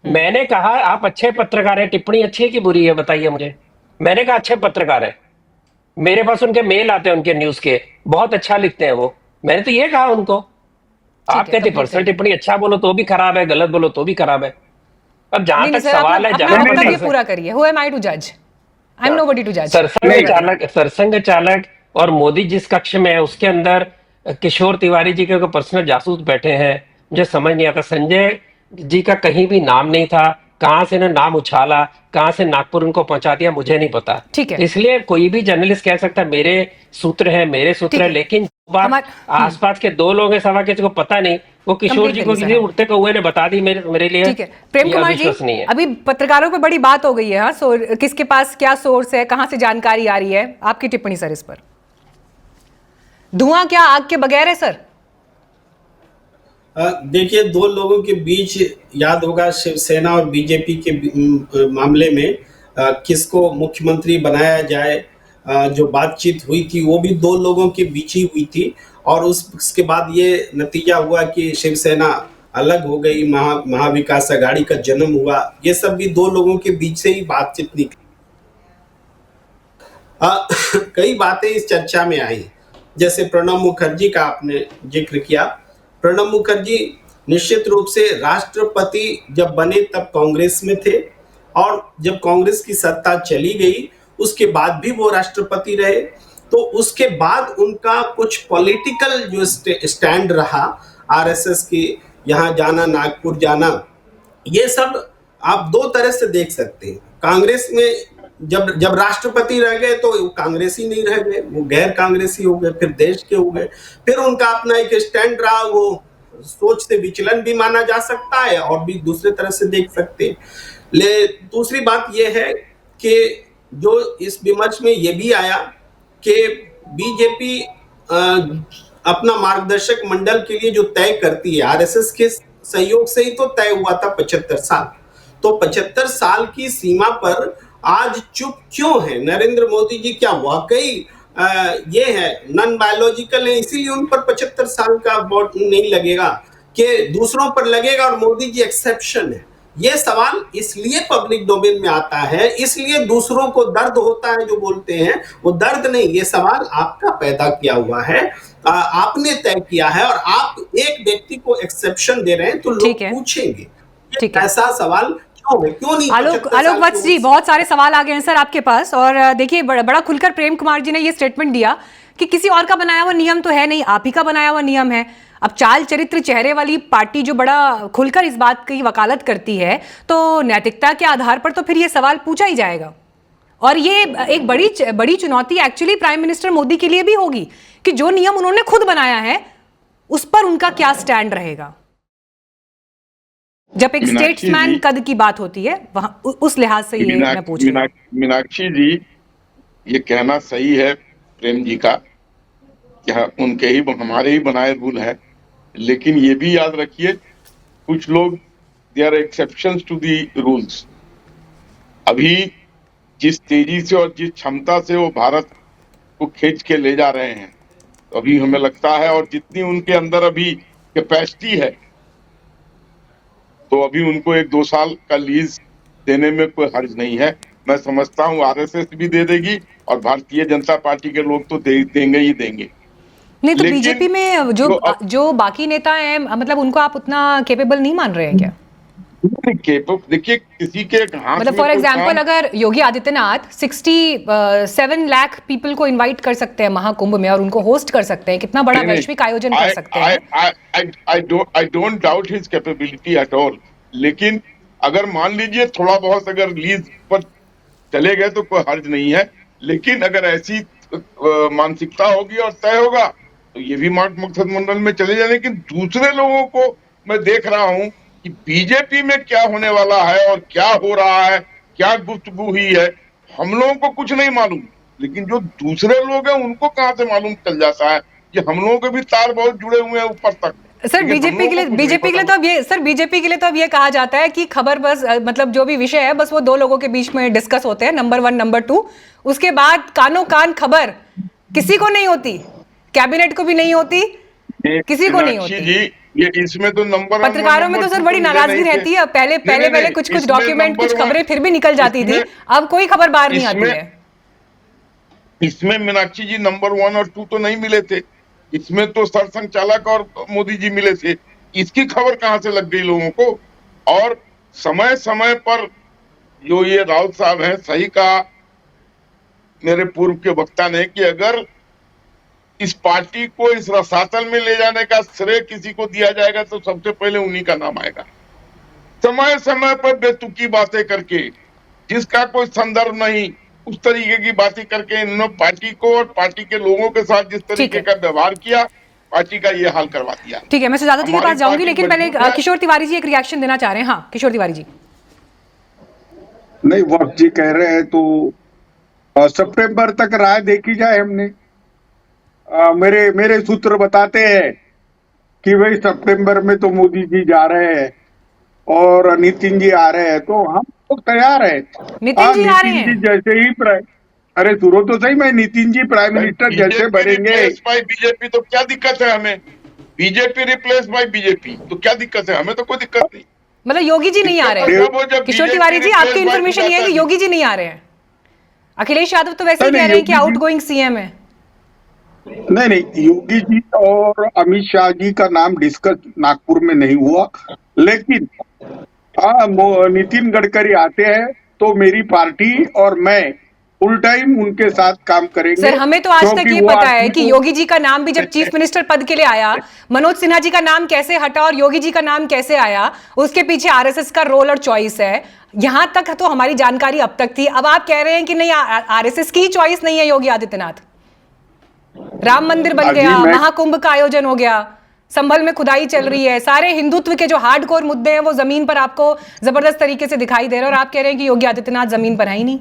[SPEAKER 6] मैंने कहा आप अच्छे पत्रकार हैं। टिप्पणी अच्छी है कि बुरी है बताइए मुझे। मैंने कहा अच्छे पत्रकार है। मेरे पास उनके मेल आते हैं उनके न्यूज के, बहुत अच्छा लिखते हैं वो। मैंने तो ये कहा उनको। आप कहते पर्सनल टिप्पणी अच्छा बोलो तो भी खराब है, गलत बोलो तो भी खराब है। अब जहां तक सवाल है,
[SPEAKER 1] अपना वक्तव्य पूरा करिए। Who am I to judge? I'm nobody to judge.
[SPEAKER 6] सरसंघ चालक और मोदी जिस कक्ष में है उसके अंदर किशोर तिवारी जी के पर्सनल जासूस बैठे हैं। मुझे समझ नहीं आता, संजय जी का कहीं भी नाम नहीं था। कहां से ने नाम उछाला, कहां से नागपुर उनको पहुंचा दिया, मुझे नहीं पता।
[SPEAKER 1] ठीक है,
[SPEAKER 6] इसलिए कोई भी जर्नलिस्ट कह सकता है मेरे सूत्र है, मेरे सूत्र है, लेकिन आसपास के दो लोग हैं, सवा किसी को पता नहीं। वो किशोर जी को किसी उड़ते कौवे ने बता दी मेरे लिए।
[SPEAKER 1] ठीक है प्रेम कुमार जी, अभी पत्रकारों पे बड़ी बात हो गई है। हाँ, किसके पास क्या सोर्स है, कहां से जानकारी आ रही है, आपकी टिप्पणी सर इस पर। धुआं क्या आग के बगैर है सर?
[SPEAKER 4] देखिए, दो लोगों के बीच, याद होगा शिवसेना और बीजेपी के मामले में किसको मुख्यमंत्री बनाया जाए, जो बातचीत हुई थी वो भी दो लोगों के बीच ही हुई थी। और उसके बाद ये नतीजा हुआ कि शिवसेना अलग हो गई, महाविकास अघाड़ी का जन्म हुआ। ये सब भी दो लोगों के बीच से ही बातचीत निकली। कई बातें इस चर्चा में आई, जैसे प्रणब मुखर्जी का आपने जिक्र किया। प्रणब मुखर्जी निश्चित रूप से राष्ट्रपति जब बने तब कांग्रेस में थे, और जब कांग्रेस की सत्ता चली गई उसके बाद भी वो राष्ट्रपति रहे। तो उसके बाद उनका कुछ पॉलिटिकल जो स्टैंड रहा, आरएसएस की यहाँ जाना, नागपुर जाना, ये सब आप दो तरह से देख सकते हैं। कांग्रेस में जब राष्ट्रपति रह गए तो कांग्रेसी नहीं रह गए, वो गैर कांग्रेसी हो गए, फिर देश के हो गए। फिर उनका अपना एक स्टैंड रहा, वो सोच से विचलन भी माना जा सकता है और भी दूसरे तरह से देख सकते हैं। दूसरी बात यह है कि जो इस विमर्श में ये भी आया कि बीजेपी अपना मार्गदर्शक मंडल के लिए जो तय करती है, आरएसएस के सहयोग से ही तो तय हुआ था 75 साल। तो 75 साल की सीमा पर आज चुप क्यों है नरेंद्र मोदी जी? क्या वाकई ये है नॉन बायोलॉजिकल है, इसीलिए उन पर 75 साल का वोट नहीं लगेगा कि दूसरों पर लगेगा और मोदी जी एक्सेप्शन है? ये सवाल इसलिए पब्लिक डोमेन में आता है, इसलिए दूसरों को दर्द होता है जो बोलते हैं, वो दर्द नहीं, ये सवाल आपका पैदा किया हुआ है, आपने तय किया है, और आप एक व्यक्ति को एक्सेप्शन दे रहे हैं तो लोग पूछेंगे ऐसा सवाल क्यों नहीं?
[SPEAKER 1] आलोक वत्स जी, बहुत सारे सवाल आ गए हैं सर आपके पास। और देखिए, बड़ा खुलकर प्रेम कुमार जी ने ये स्टेटमेंट दिया कि किसी और का बनाया हुआ नियम तो है नहीं, आप ही का बनाया हुआ नियम है। अब चाल चरित्र चेहरे वाली पार्टी जो बड़ा खुलकर इस बात की वकालत करती है, तो नैतिकता के आधार पर तो फिर ये सवाल पूछा ही जाएगा। और ये एक बड़ी चुनौती एक्चुअली प्राइम मिनिस्टर मोदी के लिए भी होगी कि जो नियम उन्होंने खुद बनाया है उस पर उनका क्या स्टैंड रहेगा। जब एक स्टेट्समैन कद की बात होती है, वहां उस लिहाज से ये मैं पूछ रही हूं।
[SPEAKER 3] मीनाक्षी जी, ये कहना सही है प्रेम जी का कि उनके ही हमारे ही बनाए रूल है, लेकिन ये भी याद रखिए कुछ लोग they are exceptions to the rules. अभी जिस तेजी से और जिस क्षमता से वो भारत को खींच के ले जा रहे हैं, तो अभी हमें लगता है, और जितनी उनके अंदर अभी कैपेसिटी है, तो अभी उनको 1-2 साल का लीज देने में कोई हर्ज नहीं है। मैं समझता हूँ आरएसएस भी दे देगी और भारतीय जनता पार्टी के लोग तो देंगे ही देंगे।
[SPEAKER 1] नहीं तो बीजेपी में जो बाकी नेता हैं, मतलब उनको आप उतना केपेबल नहीं मान रहे हैं क्या?
[SPEAKER 3] देखिए, किसी के हाथ
[SPEAKER 1] मतलब फॉर एग्जांपल अगर योगी आदित्यनाथ 67 लाख पीपल को इनवाइट कर सकते हैं महाकुंभ में और उनको होस्ट कर सकते हैं, कितना बड़ा वैश्विक आयोजन कर सकते हैं।
[SPEAKER 3] I don't doubt his capability at all, लेकिन अगर मान लीजिए थोड़ा बहुत अगर लीज पर चले गए तो कोई हर्ज नहीं है। लेकिन अगर ऐसी मानसिकता होगी और तय होगा तो ये भी मकसद मंडल में चले जाए। लेकिन दूसरे लोगों को मैं देख रहा हूं कि बीजेपी में क्या होने वाला है और क्या हो रहा है, क्या गुफ्तगू हुई है, हम लोगों को कुछ नहीं मालूम, लेकिन जो दूसरे लोग हैं उनको कहां से मालूम चल जाता है। ये हम लोगों के भी तार बहुत जुड़े हुए हैं ऊपर तक।
[SPEAKER 1] सर बीजेपी के लिए तो अब ये सर बीजेपी के लिए तो अब ये कहा जाता है कि खबर बस मतलब जो भी विषय है बस वो दो लोगों के बीच में डिस्कस होते हैं, नंबर 1 नंबर 2, उसके बाद कानो कान खबर किसी को नहीं होती, कैबिनेट को भी नहीं होती, किसी को नहीं होती
[SPEAKER 3] जी। ये इसमें तो नंबर
[SPEAKER 1] पत्रकारों में तो सर बड़ी नाराजगी रहती है। पहले कुछ डॉक्यूमेंट कुछ खबरें फिर भी निकल जाती थी, अब कोई खबर बाहर नहीं आती है।
[SPEAKER 3] इसमें मीनाक्षी जी नंबर 1 और 2 तो नहीं मिले थे, इसमें तो सरसंघ चालक और मोदी जी मिले थे। इसकी खबर कहां से लग गई लोगों को? और समय समय पर जो ये राउत साहब हैं, सही कहा मेरे पूर्व के वक्ता ने कि अगर इस पार्टी को इस रसातल में ले जाने का श्रेय किसी को दिया जाएगा तो सबसे पहले उन्हीं का नाम आएगा। समय समय पर बेतुकी बातें करके, जिसका कोई संदर्भ नहीं, उस तरीके की बातें करके इन्होंने पार्टी को और पार्टी के लोगों के साथ जिस तरीके का व्यवहार किया, पार्टी का ये हाल करवा दिया।
[SPEAKER 1] ठीक है, मैं सुजाता जी के पास जाऊंगी, लेकिन पहले किशोर तिवारी जी एक रिएक्शन देना चाह रहे हैं। हाँ किशोर तिवारी जी।
[SPEAKER 2] नहीं, वक्त जी कह रहे हैं तो सितंबर तक राय देखी जाए। हमने मेरे सूत्र बताते हैं कि भाई सितंबर में तो मोदी जी जा रहे हैं और नितिन जी आ रहे हैं, तो हम तो तैयार है।
[SPEAKER 1] नितिन जी आ रहे हैं
[SPEAKER 2] जैसे ही अरे सुनो तो सही, मैं नितिन जी प्राइम मिनिस्टर जैसे बनेंगे
[SPEAKER 3] बीजेपी तो क्या दिक्कत है हमें? बीजेपी रिप्लेस बाय बीजेपी तो क्या दिक्कत है? हमें तो कोई दिक्कत नहीं।
[SPEAKER 1] मतलब योगी जी नहीं आ रहे हैं? किशोर तिवारी जी आपकी इन्फॉर्मेशन ये है कि योगी जी नहीं आ रहे हैं? अखिलेश यादव तो वैसे ही कह रहे हैं कि आउटगोइंग सीएम है।
[SPEAKER 2] नहीं, योगी जी और अमित शाह जी का नाम डिस्कस नागपुर में नहीं हुआ, लेकिन नितिन गडकरी आते हैं तो मेरी पार्टी और मैं फुल टाइम उनके साथ काम करेंगे।
[SPEAKER 1] सर हमें तो आज तक ये पता है कि योगी जी का नाम भी जब चीफ मिनिस्टर पद के लिए आया, मनोज सिन्हा जी का नाम कैसे हटा और योगी जी का नाम कैसे आया, उसके पीछे आरएसएस का रोल और चॉइस है। यहां तक तो हमारी जानकारी अब तक थी। अब आप कह रहे हैं कि नहीं, आरएसएस की चॉइस नहीं है योगी आदित्यनाथ। राम मंदिर बन गया, महाकुंभ का आयोजन हो गया, संभल में खुदाई चल रही है, सारे हिंदुत्व के जो हार्डकोर मुद्दे हैं वो जमीन पर आपको जबरदस्त तरीके से दिखाई दे रहे हैं, और आप कह रहे हैं कि योगी आदित्यनाथ जमीन पर है ही नहीं।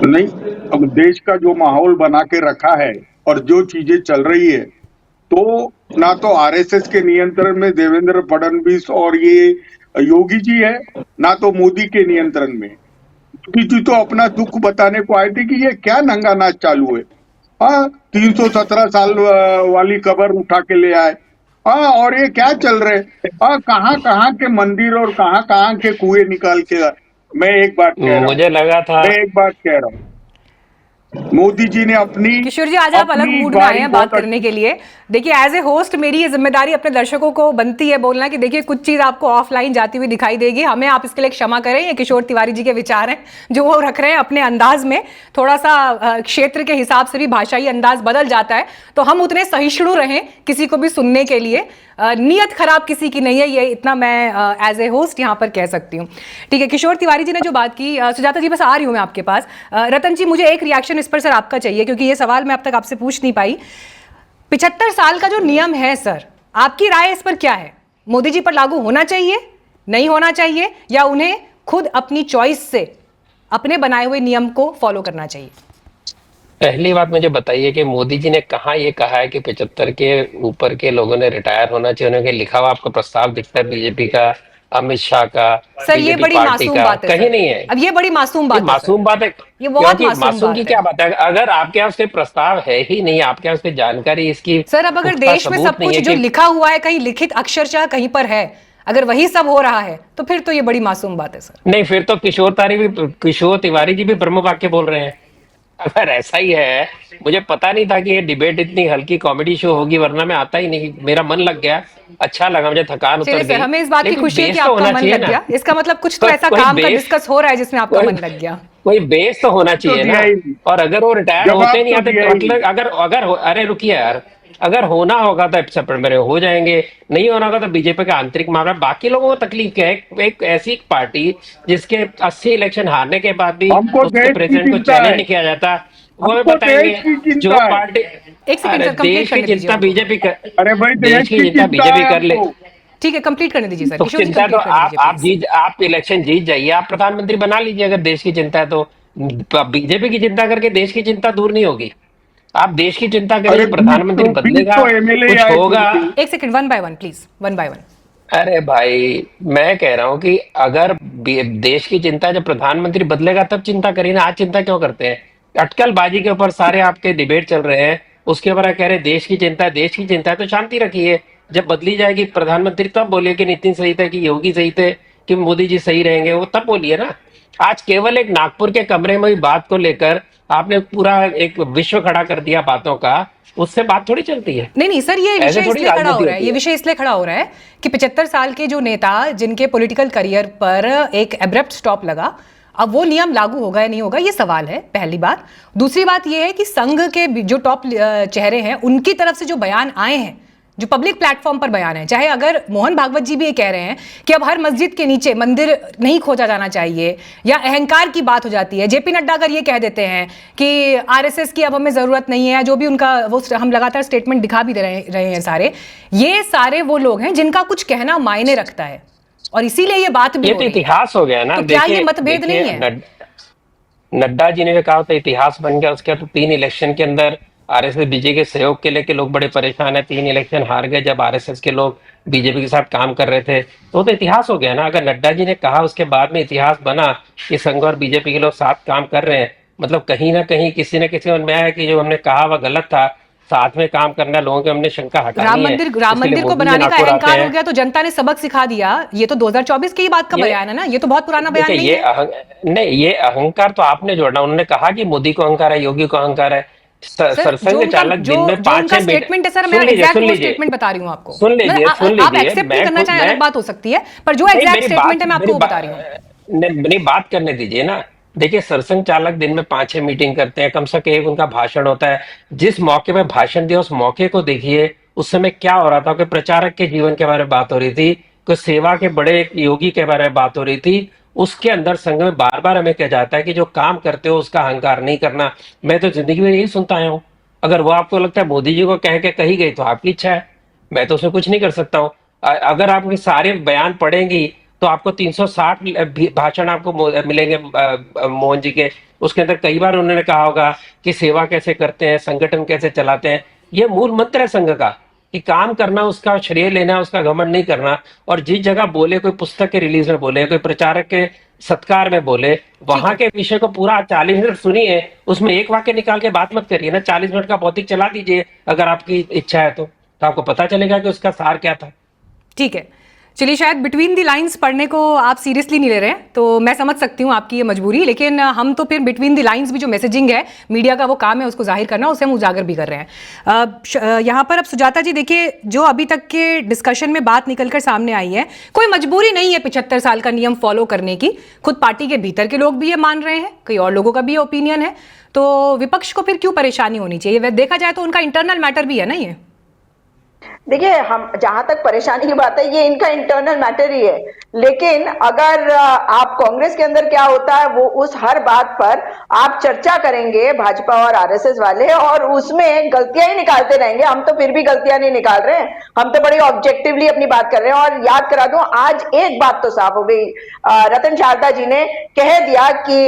[SPEAKER 2] नहीं, अब देश का जो माहौल बना के रखा है और जो चीजें चल रही है, तो ना तो आरएसएस के नियंत्रण में देवेंद्र फडणवीस और ये योगी जी है, ना तो मोदी के नियंत्रण में। योगी जी तो अपना दुख बताने को आए थे कि ये क्या नंगा नाच चालू है। 317 साल वाली कबर उठा के ले आए। और ये क्या चल रहे, कहाँ के मंदिर और कहाँ के कुएं निकाल के। मैं एक बात कह रहा हूं,
[SPEAKER 6] मुझे लगा था,
[SPEAKER 2] मैं एक बात कह रहा हूं, मोदी जी ने अपनी,
[SPEAKER 1] किशोर जी आज आप अलग मूड में आए हैं बात करने के लिए। देखिए एज ए होस्ट मेरी ये जिम्मेदारी अपने दर्शकों को बनती है बोलना कि देखिए कुछ चीज आपको ऑफलाइन जाती हुई दिखाई देगी, हमें आप इसके लिए क्षमा करें। ये किशोर तिवारी जी के विचार हैं जो वो रख रहे हैं अपने अंदाज में, थोड़ा सा क्षेत्र के हिसाब से भी भाषाई अंदाज बदल जाता है, तो हम उतने सहिष्णु रहें किसी को भी सुनने के लिए। नीयत खराब किसी की नहीं है, ये इतना मैं एज ए होस्ट यहाँ पर कह सकती हूँ। ठीक है, किशोर तिवारी जी ने जो बात की, सुजाता जी बस आ रही हूँ मैं आपके पास। रतन जी मुझे एक रिएक्शन इस पर सर आपका चाहिए, क्योंकि ये सवाल मैं अब तक आपसे पूछ नहीं पाई। 75 साल का जो नियम है सर, आपकी राय इस पर क्या है? मोदी जी पर लागू होना चाहिए, नहीं होना चाहिए, या उन्हें खुद अपनी चॉइस से अपने बनाए हुए नियम को फॉलो करना चाहिए?
[SPEAKER 6] पहली बात मुझे बताइए कि मोदी जी ने कहा ये कहा है कि 75 के ऊपर के लोगों ने रिटायर होना चाहिए? उन्हें लिखा हुआ आपको प्रस्ताव दिखता है बीजेपी का, अमित शाह का,
[SPEAKER 1] सर ये बड़ी मासूम बात है,
[SPEAKER 6] कहीं नहीं है।
[SPEAKER 1] अब ये बड़ी मासूम बात है,
[SPEAKER 6] मासूम बात है,
[SPEAKER 1] ये बहुत मासूम
[SPEAKER 6] की क्या बात है? अगर आपके पास कोई प्रस्ताव है ही नहीं, आपके पास कोई जानकारी इसकी,
[SPEAKER 1] सर अब अगर देश में सब कुछ जो लिखा हुआ है कहीं लिखित अक्षरशः कहीं पर है, अगर वही सब हो रहा है तो फिर तो ये बड़ी मासूम बात है सर।
[SPEAKER 6] नहीं, फिर तो किशोर तिवारी जी भी ब्रह्म वाक्य बोल रहे हैं। अगर ऐसा ही है, मुझे पता नहीं था कि ये डिबेट इतनी हल्की कॉमेडी शो होगी, वरना मैं आता ही नहीं। मेरा मन लग गया, अच्छा लगा, मुझे थकान उतर गई।
[SPEAKER 1] हमें इस बात की खुशी है कि आपका मन लग गया, इसका मतलब कुछ तो ऐसा काम का डिस्कस हो रहा है जिसमें आपका मन लग गया।
[SPEAKER 6] कोई बेस तो होना चाहिए ना। और अगर वो रिटायर होते नहीं आते तो मतलब अगर अरे रुकिए यार, अगर होना होगा तो सितंबर में हो जाएंगे, नहीं होना होगा तो बीजेपी का आंतरिक मामला। बाकी लोगों को तकलीफ क्या है? एक ऐसी पार्टी जिसके 80 इलेक्शन हारने के बाद भी
[SPEAKER 2] हमको
[SPEAKER 6] उसके
[SPEAKER 2] देश की
[SPEAKER 6] प्रेसिडेंट को
[SPEAKER 2] चिंता
[SPEAKER 6] चैलेंज
[SPEAKER 2] है,
[SPEAKER 6] नहीं किया जाता, वो हमें
[SPEAKER 2] हमको
[SPEAKER 6] बताएंगे।
[SPEAKER 2] देश की
[SPEAKER 6] जो
[SPEAKER 2] चिंता है।
[SPEAKER 6] पार्टी,
[SPEAKER 1] एक सेकंड
[SPEAKER 6] अरे
[SPEAKER 1] सर, कंप्लीट
[SPEAKER 6] देश की
[SPEAKER 1] करने दीजिए
[SPEAKER 6] चिंता
[SPEAKER 1] उनको।
[SPEAKER 6] बीजेपी कर,
[SPEAKER 2] अरे भाई
[SPEAKER 6] देश की चिंता बीजेपी कर ले,
[SPEAKER 2] हमको।
[SPEAKER 1] ठीक है, कंप्लीट करने दीजिए सर।
[SPEAKER 6] तो
[SPEAKER 1] किशोर जी
[SPEAKER 6] चिंता तो
[SPEAKER 1] कंप्लीट करने दीजिए प्लीज।
[SPEAKER 6] आप इलेक्शन जीत जाइए, आप प्रधानमंत्री बना लीजिए अगर देश की चिंता है तो। बीजेपी की चिंता करके देश की चिंता दूर नहीं होगी। आप देश की चिंता
[SPEAKER 2] अरे
[SPEAKER 6] करिए,
[SPEAKER 2] 20
[SPEAKER 6] प्रधानमंत्री बदलेगा,
[SPEAKER 2] तो एमएलए
[SPEAKER 6] कुछ
[SPEAKER 2] आए
[SPEAKER 6] होगा।
[SPEAKER 2] फिर भी।
[SPEAKER 1] एक second, one by one please, one by one.
[SPEAKER 6] अरे भाई, मैं कह रहा हूं कि अगर देश की चिंता जब प्रधानमंत्री बदलेगा तब चिंता करिए ना, आज चिंता क्यों करते हैं? अटकलबाजी के ऊपर सारे आपके डिबेट चल रहे हैं, उसके ऊपर आप कह रहे हैं देश की चिंता है, देश की चिंता है तो शांति रखिए। जब बदली जाएगी प्रधानमंत्री तब बोलिए कि नितिन सही थे, कि योगी सही थे, कि मोदी जी सही रहेंगे, वो तब बोलिए ना। आज केवल एक नागपुर के कमरे में ही बात को लेकर आपने पूरा एक विश्व खड़ा कर दिया बातों का, उससे बात थोड़ी चलती है।
[SPEAKER 1] नहीं नहीं सर, ये
[SPEAKER 6] ऐसे
[SPEAKER 1] विषय
[SPEAKER 6] थोड़ी
[SPEAKER 1] इसलिए खड़ा हो
[SPEAKER 6] राजनीति
[SPEAKER 1] रहा है,
[SPEAKER 6] होती
[SPEAKER 1] ये
[SPEAKER 6] है।
[SPEAKER 1] विषय इसलिए खड़ा हो रहा है कि 75 साल के जो नेता जिनके पॉलिटिकल करियर पर एक एब्रप्ट स्टॉप लगा, अब वो नियम लागू होगा या नहीं होगा, ये सवाल है, पहली बात। दूसरी बात ये है कि संघ के जो टॉप चेहरे हैं उनकी तरफ से जो बयान आए हैं, जो पब्लिक प्लेटफॉर्म पर बयान है, चाहे अगर मोहन भागवत जी भी ये कह रहे हैं कि अब हर मस्जिद के नीचे मंदिर नहीं खोजा जाना चाहिए, या अहंकार की बात हो जाती है, जेपी नड्डा अगर ये कह देते हैं कि आरएसएस की अब हमें जरूरत नहीं है, जो भी उनका वो हम लगातार स्टेटमेंट दिखा भी रहे हैं सारे, ये सारे वो लोग हैं जिनका कुछ कहना मायने रखता है, और इसीलिए ये बात भी
[SPEAKER 6] ये
[SPEAKER 1] हो
[SPEAKER 6] तो
[SPEAKER 1] रही है।
[SPEAKER 6] इतिहास हो गया ना।
[SPEAKER 1] तो क्या ये मतभेद नहीं है?
[SPEAKER 6] नड्डा जी ने भी कहा था इतिहास बन गया उसके। तो 3 इलेक्शन के अंदर आरएसएस बीजेपी के सहयोग के लेके लोग बड़े परेशान है, 3 इलेक्शन हार गए जब आरएसएस के लोग बीजेपी के साथ काम कर रहे थे, तो इतिहास हो गया ना। अगर नड्डा जी ने कहा उसके बाद में इतिहास बना कि संघ और बीजेपी के लोग साथ काम कर रहे हैं, मतलब कहीं ना कहीं किसी न किसी मन में आया कि जो हमने कहा वह गलत था, साथ में काम करना, लोगों की हमने शंका हटानी
[SPEAKER 1] राम
[SPEAKER 6] है।
[SPEAKER 1] मंदिर को बनाने का अहंकार हो गया तो जनता ने सबक सिखा दिया, ये तो 2024 की ही बात का बयान है ना, ये तो बहुत पुराना बयान नहीं है।
[SPEAKER 6] नहीं, ये अहंकार तो आपने जोड़ा। उन्होंने कहा कि मोदी को अहंकार है, योगी को अहंकार है। सरसंघ चालक दिन में 5-6
[SPEAKER 1] स्टेटमेंट है सर, मैं एग्जैक्ट वो स्टेटमेंट बता रही हूँ आपको।
[SPEAKER 6] सुन लीजिए,
[SPEAKER 1] आप एक्सेप्ट नहीं करना चाहें अलग बात हो सकती है, पर जो एग्जैक्ट स्टेटमेंट है मैं आपको वो बता रही हूँ।
[SPEAKER 6] मेरी बात करने दीजिए ना। देखिए, सरसंघ चालक दिन में 5-6 मीटिंग करते हैं, कम से कम एक उनका भाषण होता है। जिस मौके पे भाषण दिया उस मौके को देखिए, उस समय क्या हो रहा था। कोई प्रचारक के जीवन के बारे में बात हो रही थी, कोई सेवा के बड़े योगी के बारे में बात हो रही थी। उसके अंदर संघ में बार बार हमें कहा जाता है कि जो काम करते हो उसका अहंकार नहीं करना। मैं तो जिंदगी में यही सुनता आया हूँ। अगर वो आपको लगता है मोदी जी को कह के कही गई तो आपकी इच्छा है, मैं तो उसमें कुछ नहीं कर सकता हूँ। अगर आप सारे बयान पढ़ेंगी तो आपको 360 भाषण आपको मिलेंगे मोहन जी के। उसके अंदर कई बार उन्होंने कहा होगा कि सेवा कैसे करते हैं, संगठन कैसे चलाते हैं। ये मूल मंत्र है संघ का कि काम करना, उसका श्रेय लेना, उसका घमंड नहीं करना। और जिस जगह बोले, कोई पुस्तक के रिलीज में बोले, कोई प्रचारक के सत्कार में बोले, वहां के विषय को पूरा 40 मिनट सुनिए, उसमें एक वाक्य निकाल के बात मत करिए ना। 40 मिनट का भौतिक चला दीजिए अगर आपकी इच्छा है तो आपको पता चलेगा कि उसका सार क्या था।
[SPEAKER 1] ठीक है, चलिए, शायद बिटवीन द लाइंस पढ़ने को आप सीरियसली नहीं ले रहे हैं, तो मैं समझ सकती हूँ आपकी ये मजबूरी, लेकिन हम तो फिर बिटवीन द लाइंस भी जो मैसेजिंग है, मीडिया का वो काम है उसको जाहिर करना, उसे हम उजागर भी कर रहे हैं। यहाँ पर अब सुजाता जी देखिए, जो अभी तक के डिस्कशन में बात निकलकर सामने आई है, कोई मजबूरी नहीं है 75 साल का नियम फॉलो करने की। खुद पार्टी के भीतर के लोग भी ये मान रहे हैं, कई और लोगों का भी ओपिनियन है, तो विपक्ष को फिर क्यों परेशानी होनी चाहिए? देखा जाए तो उनका इंटरनल मैटर भी है ना ये।
[SPEAKER 5] देखिए, हम जहां तक परेशानी की बात है, ये इनका इंटरनल मैटर ही है। लेकिन अगर आप कांग्रेस के अंदर क्या होता है, वो उस हर बात पर आप चर्चा करेंगे भाजपा और आरएसएस वाले, और उसमें गलतियां ही निकालते रहेंगे। हम तो फिर भी गलतियां नहीं निकाल रहे हैं, हम तो बड़ी ऑब्जेक्टिवली अपनी बात कर रहे हैं। और याद करा दूं, आज एक बात तो साफ हो गई, रतन शारदा जी ने कह दिया कि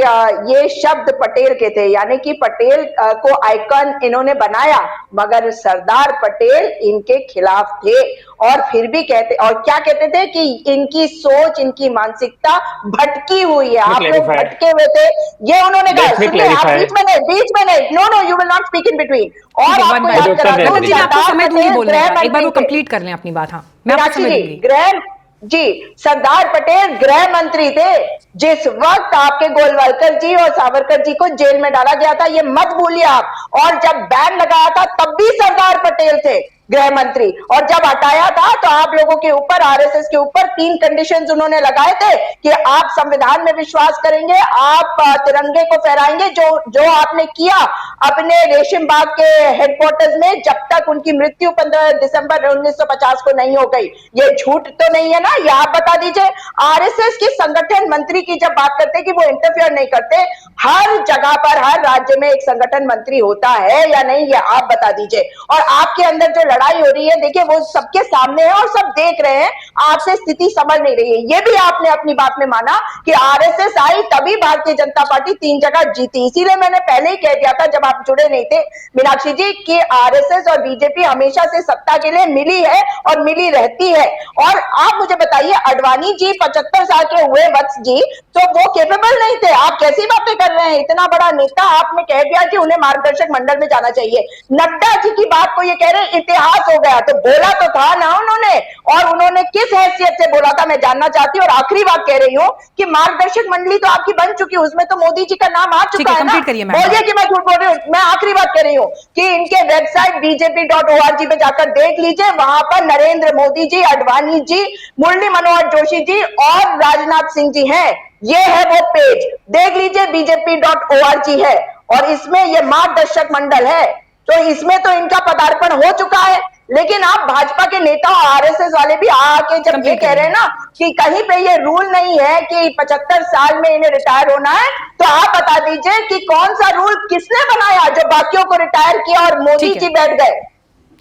[SPEAKER 5] ये शब्द पटेल के थे, यानी कि पटेल को आइकन इन्होंने बनाया, मगर सरदार पटेल इनके खिलाफ थे। और फिर भी कहते, और क्या कहते थे कि इनकी सोच, इनकी मानसिकता भटकी हुई है, आप लोग भटके हुए थे, ये उन्होंने कहा। सुनिए, आप बीच में नहीं, no, you will not speak in between. और आपको याद करा दूं,
[SPEAKER 1] आपको समय दूंगी बोलने का, एक बार वो कंप्लीट कर लें अपनी बात। हाँ, मैं आपको समय दूंगी।
[SPEAKER 5] सरदार पटेल गृह मंत्री थे जिस वक्त आपके गोलवालकर जी और सावरकर जी को जेल में डाला गया था, ये मत भूलिए आप। और जब बैन लगाया था तब भी सरदार पटेल थे। गृह मंत्री, और जब हटाया था तो आप लोगों के ऊपर, आरएसएस के ऊपर 3 कंडीशंस उन्होंने लगाए थे कि आप संविधान में विश्वास करेंगे, आप तिरंगे को फहराएंगे, जो आपने किया अपने रेशम बाग के हेडक्वार्टर्स में, जब तक उनकी मृत्यु 15 दिसंबर 1950 को नहीं हो गई। ये झूठ तो नहीं है ना? ये आप बता दीजिए। आरएसएस की संगठन मंत्री की जब बात करते हैं कि वो इंटरफेयर नहीं करते, हर जगह पर हर राज्य में एक संगठन मंत्री होता है या नहीं, ये आप बता दीजिए। और आपके अंदर जो लड़ाई हो रही है, देखिए वो सबके सामने है और सब देख रहे हैं, आपसे स्थिति समझ नहीं रही है। ये भी आपने अपनी बात में माना कि आरएसएस आई तभी भारतीय जनता पार्टी 3 जगह जीती। इसीलिए मैंने पहले ही कह दिया था जब आप जुड़े नहीं थे मीनाक्षी जी कि आरएसएस और बीजेपी हमेशा से सत्ता के लिए मिली है और मिली रहती है। और आप मुझे बताइए, अडवाणी जी 75 साल के हुए, वत्स जी, तो वो केपेबल नहीं थे? आप कैसी बातें कर रहे हैं? इतना बड़ा नेता आपने कह दिया कि उन्हें मार्गदर्शक मंडल में जाना चाहिए। नड्डा जी की बात को ये कह रहे हैं इतिहास हो गया, तो बोला तो था ना उन्होंने, और उन्होंने किस हैसियत से बोला था मैं जानना चाहती हूँ। और आखिरी बात कह रही हूँ कि मार्गदर्शक मंडली तो आपकी बन चुकी है, उसमें तो मोदी जी का नाम आ चुका है ना। बोलिए कि मैं झूठ बोल रही हूँ। मैं आखिरी बात कह रही हूँ कि इनके वेबसाइट bjp.org पे जाकर देख लीजिए, वहां पर नरेंद्र मोदी जी, अडवाणी जी, मुरली मनोहर जोशी जी और राजनाथ सिंह जी हैं। ये है वो पेज, देख लीजिए, bjp.org है, और इसमें ये मार्गदर्शक मंडल है। तो इसमें तो इनका पदार्पण हो चुका है। लेकिन आप भाजपा के नेता और आरएसएस वाले भी आके जब ये कह रहे हैं ना कि कहीं पे ये रूल नहीं है कि 75 साल में इन्हें रिटायर होना है, तो आप बता दीजिए कि कौन सा रूल किसने बनाया जो बाकियों को रिटायर किया और मोदी जी बैठ गए?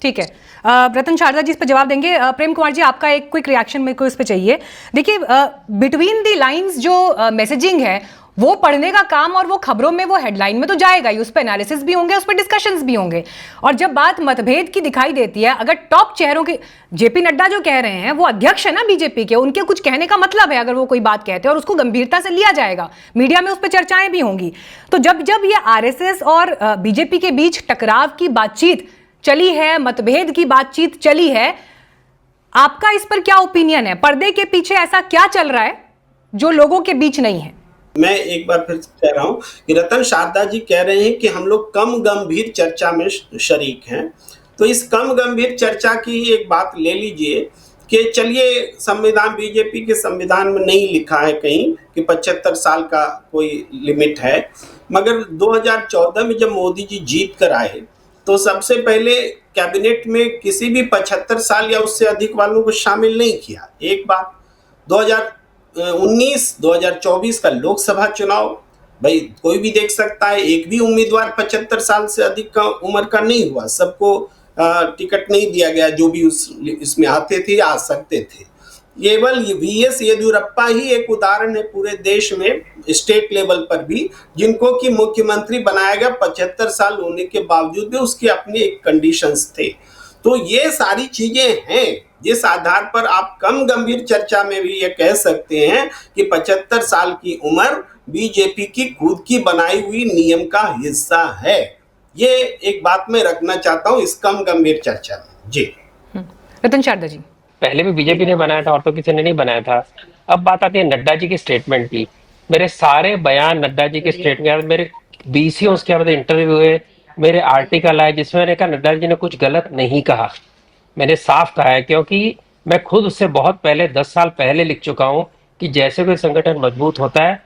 [SPEAKER 1] ठीक है, रतन शारदा जी इस पर जवाब देंगे। प्रेम कुमार जी, आपका एक क्विक रिएक्शन मेरे को इस पे चाहिए। देखिए, बिटवीन द लाइंस जो मैसेजिंग है वो पढ़ने का काम, और वो खबरों में, वो हेडलाइन में तो जाएगा ही, उस पर एनालिसिस भी होंगे, उस पर डिस्कशंस भी होंगे। और जब बात मतभेद की दिखाई देती है, अगर टॉप चेहरों की, जेपी नड्डा जो कह रहे हैं वो अध्यक्ष है ना बीजेपी के, उनके कुछ कहने का मतलब है अगर वो कोई बात कहते हैं, और उसको गंभीरता से लिया जाएगा, मीडिया में उस पर चर्चाएं भी होंगी। तो जब जब ये आरएसएस और बीजेपी के बीच टकराव की बातचीत चली है, मतभेद की बातचीत चली है, आपका इस पर क्या ओपिनियन है? पर्दे के पीछे ऐसा क्या चल रहा है जो लोगों के बीच नहीं है?
[SPEAKER 4] मैं एक बार फिर कह रहा हूं कि रतन शारदा जी कह रहे हैं कि हम लोग कम गंभीर चर्चा में शरीक हैं। तो इस कम गंभीर चर्चा की एक बात ले लीजिए कि चलिए, संविधान, बीजेपी के संविधान में नहीं लिखा है कहीं कि 75 साल का कोई लिमिट है, मगर 2014 में जब मोदी जी जीत कर आए तो सबसे पहले कैबिनेट में किसी भी 75 साल या उससे अधिक वालों को शामिल नहीं किया। एक बात, 2019-2024 का लोकसभा चुनाव, भाई कोई भी देख सकता है, एक भी उम्मीदवार 75 साल से अधिक का उम्र का नहीं हुआ, सबको टिकट नहीं दिया गया जो भी इसमें आते थे या आ सकते थे। केवल वीएस येदियुरप्पा ही एक उदाहरण है पूरे देश में, स्टेट लेवल पर भी, जिनको कि मुख्यमंत्री बनाया गया 75 साल होने के बावजूद भी उसके अपने एक कंडीशंस थे। तो ये सारी चीजें हैं जिस आधार पर आप कम गंभीर चर्चा में भी ये कह सकते हैं कि 75 साल की उम्र बीजेपी की खुद की बनाई हुई नियम का हिस्सा है। ये एक बात मैं रखना चाहता हूं इस कम गंभीर चर्चा में। जी
[SPEAKER 1] रतन शारदा जी,
[SPEAKER 6] पहले भी बीजेपी ने बनाया था और तो किसी ने नहीं बनाया था। अब बात आती है नड्डा जी की स्टेटमेंट की। मेरे सारे बयान नड्डा जी के स्टेटमेंट, मेरे 20 उसके बाद इंटरव्यू हुए, मेरे आर्टिकल आए जिसमें मैंने कहा नड्डा जी ने कुछ गलत नहीं कहा। मैंने साफ कहा है, क्योंकि मैं खुद उससे बहुत पहले 10 साल पहले लिख चुका हूं कि जैसे कोई संगठन मजबूत होता है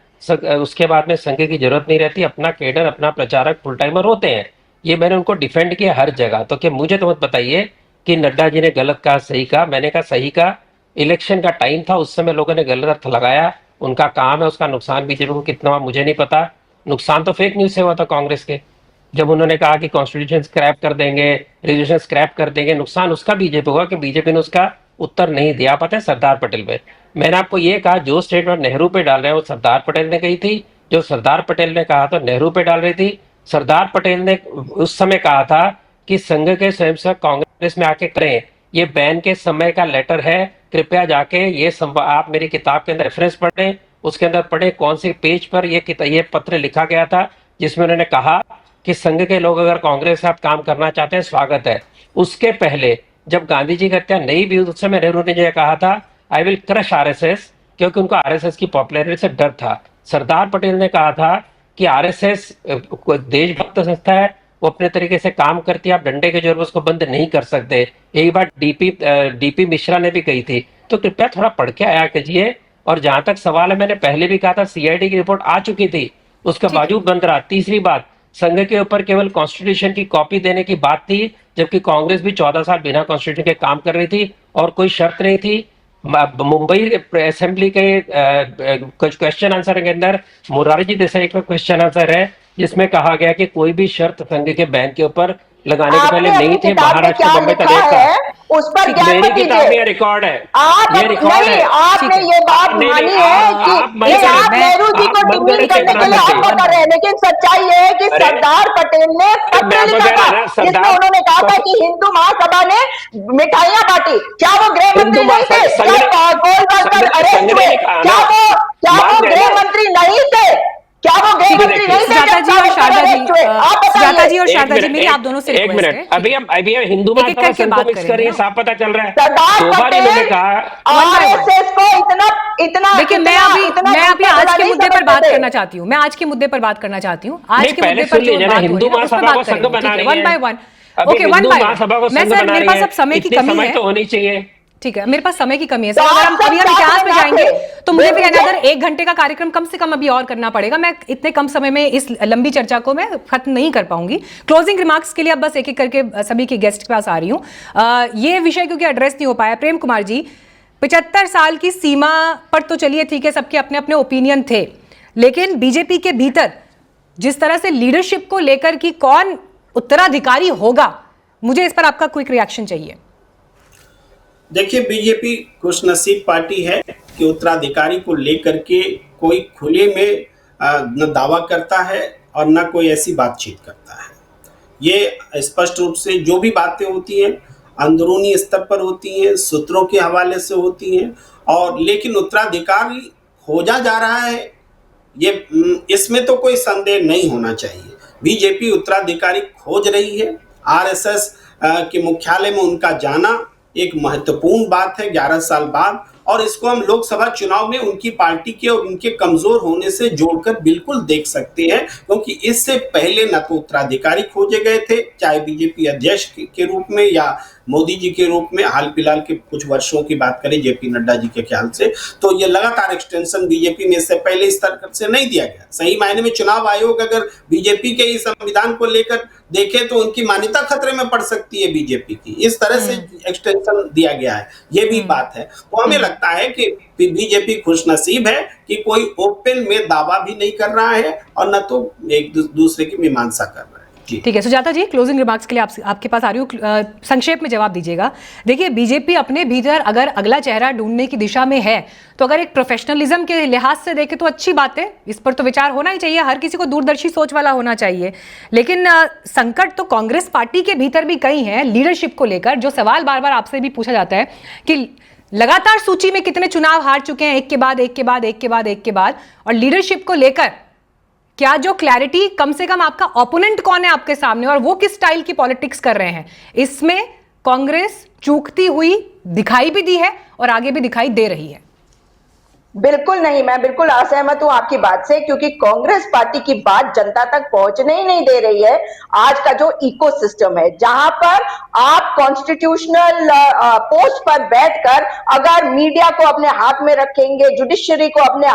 [SPEAKER 6] उसके बाद में संघ की जरूरत नहीं रहती, अपना केडर, अपना प्रचारक फुल टाइमर होते हैं। ये मैंने उनको डिफेंड किया हर जगह। तो क्या मुझे तो मत बताइए कि नड्डा जी ने गलत कहा, सही कहा। मैंने कहा सही कहा, इलेक्शन का टाइम था, उस समय लोगों ने गलत अर्थ लगाया, उनका काम है, उसका नुकसान बीजेपी को कितना हुआ मुझे नहीं पता। नुकसान तो फेक न्यूज से हुआ था कांग्रेस के, जब उन्होंने कहा कि कॉन्स्टिट्यूशन स्क्रैप कर देंगे, रेजोल्यूशन स्क्रैप कर देंगे, नुकसान उसका बीजेपी हुआ कि बीजेपी ने उसका उत्तर नहीं दिया। पता है सरदार पटेल पे, मैंने आपको ये कहा जो स्टेटमेंट नेहरू पे डाल रहे हैं वो सरदार पटेल ने कही थी, जो सरदार पटेल ने कहा तो नेहरू पे डाल रही थी। सरदार पटेल ने उस समय कहा था कि संघ के स्वयंसेवक कांग्रेस में आके करें, ये बैन के समय का लेटर है, कृपया जाके ये आप मेरी किताब के अंदर रेफरेंस पढ़ें, उसके अंदर पढ़ें कौन से पेज पर ये पत्र लिखा गया था जिसमें उन्होंने कहा कि संघ के लोग अगर कांग्रेस के साथ काम करना चाहते हैं स्वागत है। उसके पहले जब गांधी जी की हत्या नहीं भी उस समय नेहरू ने जो कहा था आई विल क्रश आरएसएस, क्योंकि उनको आरएसएस की पॉपुलैरिटी से डर था। सरदार पटेल ने कहा था कि आरएसएस देशभक्त संस्था है, वो अपने तरीके से काम करती है, आप डंडे के जोर पर उसको बंद नहीं कर सकते। यही बात डीपी मिश्रा ने भी कही थी। तो कृपया थोड़ा पढ़ के आया कीजिए। और जहां तक सवाल है, मैंने पहले भी कहा था सीआईडी की रिपोर्ट आ चुकी थी, उसका बावजूद बंद रहा। तीसरी बात, संघ के ऊपर केवल कॉन्स्टिट्यूशन की कॉपी देने की बात थी, जबकि कांग्रेस भी 14 साल बिना कॉन्स्टिट्यूशन के काम कर रही थी और कोई शर्त नहीं थी। मुंबई असेंबली के कुछ क्वेश्चन आंसर के अंदर मोरारजी जी देसाई का क्वेश्चन आंसर है, जिसमें कहा गया कि कोई भी शर्त संघ के बैन के ऊपर लगाने के पहले नहीं थे। महाराष्ट्र बम्बई का देश था,
[SPEAKER 5] उस पर ज्ञान मत
[SPEAKER 6] मेरी किताब में
[SPEAKER 5] दीजिए।
[SPEAKER 6] रिकॉर्ड है,
[SPEAKER 5] आप
[SPEAKER 6] ये रिकॉर्ड है।
[SPEAKER 5] आपने ये बात मानी है कि आप नेहरू जी को टिप्पणी करने के लिए हम कर रहे हैं, लेकिन सच्चाई ये है कि सरदार पटेल ने पत्र लिखा था जिसमें उन्होंने कहा था कि हिंदू महासभा ने मिठाइयां बांटी। क्या वो गृह मंत्री नहीं थे जब गोलवाल अरेस्ट हुए? क्या वो गृह मंत्री नहीं थे? क्या वो गृह मंत्री नहीं थे?
[SPEAKER 1] सुजाता जी और शारदा जी, सुजाता जी और शारदा जी, मेरी आप दोनों से
[SPEAKER 6] एक
[SPEAKER 1] रिक्वेस्ट है।
[SPEAKER 6] मिनट, अभी हम हिंदू महासभा संघ को मिक्स कर रहे हैं, साफ पता चल रहा है।
[SPEAKER 5] सरदार पटेल आरएसएस को इतना
[SPEAKER 1] देखिए, मैं अभी आज के मुद्दे पर बात करना चाहती हूँ। मैं आज के मुद्दे पर बात करना चाहती हूँ। आज के मुद्दे पर जो बात हो रही है
[SPEAKER 6] हिंदू महासभा को संघ बना रही है,
[SPEAKER 1] one by one.
[SPEAKER 6] Okay, one by one.
[SPEAKER 1] मेरे पास अब समय की कमी है,
[SPEAKER 6] तो होनी चाहिए।
[SPEAKER 1] ठीक है, मेरे पास समय की कमी है सर। अगर हम अभी इतिहास में जाएंगे तो मुझे फिर अगर 1 घंटे का कार्यक्रम कम से कम अभी और करना पड़ेगा। मैं इतने कम समय में इस लंबी चर्चा को मैं खत्म नहीं कर पाऊंगी। क्लोजिंग रिमार्क्स के लिए अब बस एक एक करके सभी के गेस्ट के पास आ रही हूँ। ये विषय क्योंकि एड्रेस नहीं हो पाया, प्रेम कुमार जी, 75 साल की सीमा पर तो चलिए ठीक है, सबके अपने अपने ओपिनियन थे, लेकिन बीजेपी के भीतर जिस तरह से लीडरशिप को लेकर कि कौन उत्तराधिकारी होगा, मुझे इस पर आपका क्विक रिएक्शन चाहिए।
[SPEAKER 4] देखिए, बीजेपी खुशनसीब पार्टी है कि उत्तराधिकारी को लेकर के कोई खुले में न दावा करता है और न कोई ऐसी बातचीत करता है। ये स्पष्ट रूप से जो भी बातें होती हैं अंदरूनी स्तर पर होती हैं, सूत्रों के हवाले से होती हैं, और लेकिन उत्तराधिकारी खोजा जा रहा है, ये इसमें तो कोई संदेह नहीं होना चाहिए। बीजेपी उत्तराधिकारी खोज रही है। आरएसएस के मुख्यालय में उनका जाना एक महत्वपूर्ण बात है 11 साल बाद, और इसको हम लोकसभा चुनाव में उनकी पार्टी के और उनके कमजोर होने से जोड़कर बिल्कुल देख सकते हैं, क्योंकि इससे पहले न तो उत्तराधिकारी खोजे गए थे, चाहे बीजेपी अध्यक्ष के रूप में या मोदी जी के रूप में। हाल फिलहाल के कुछ वर्षों की बात करें जेपी नड्डा जी के ख्याल से, तो ये लगातार एक्सटेंशन बीजेपी में इससे पहले इस तरह से नहीं दिया गया। सही मायने में चुनाव आयोग अगर बीजेपी के इस संविधान को लेकर देखे तो उनकी मान्यता खतरे में पड़ सकती है बीजेपी की। इस तरह से एक्सटेंशन दिया गया है, ये भी बात है। तो हमें लगता है कि बीजेपी खुशनसीब है कि कोई ओपन में दावा भी नहीं कर रहा है और न तो एक दूसरे की मीमांसा कर रहा है।
[SPEAKER 1] ठीक है, सुजाता जी, क्लोजिंग रिमार्क्स के लिए आपके पास आ रही हूँ, संक्षेप में जवाब दीजिएगा। देखिए, बीजेपी अपने भीतर अगर अगला चेहरा ढूंढने की दिशा में है, तो अगर एक प्रोफेशनलिज्म के लिहाज से देखें तो अच्छी बात है, इस पर तो विचार होना ही चाहिए, हर किसी को दूरदर्शी सोच वाला होना चाहिए। लेकिन संकट तो कांग्रेस पार्टी के भीतर भी कई हैं लीडरशिप को लेकर। जो सवाल बार बार आपसे भी पूछा जाता है कि लगातार सूची में कितने चुनाव हार चुके हैं, एक के बाद एक के बाद एक के बाद एक के बाद, और लीडरशिप को लेकर क्या जो क्लैरिटी, कम से कम आपका ओपोनेंट कौन है आपके सामने और वो किस स्टाइल की पॉलिटिक्स कर रहे हैं, इसमें कांग्रेस चूकती हुई दिखाई भी दी है और आगे भी दिखाई दे रही है।
[SPEAKER 5] बिल्कुल नहीं, मैं बिल्कुल असहमत हूं आपकी बात से, क्योंकि कांग्रेस पार्टी की बात जनता तक पहुंचने ही नहीं दे रही है। आज का जो इकोसिस्टम है, जहां पर आप कॉन्स्टिट्यूशनल पोस्ट पर बैठकर अगर मीडिया को अपने हाथ में रखेंगे, जुडिशरी को अपने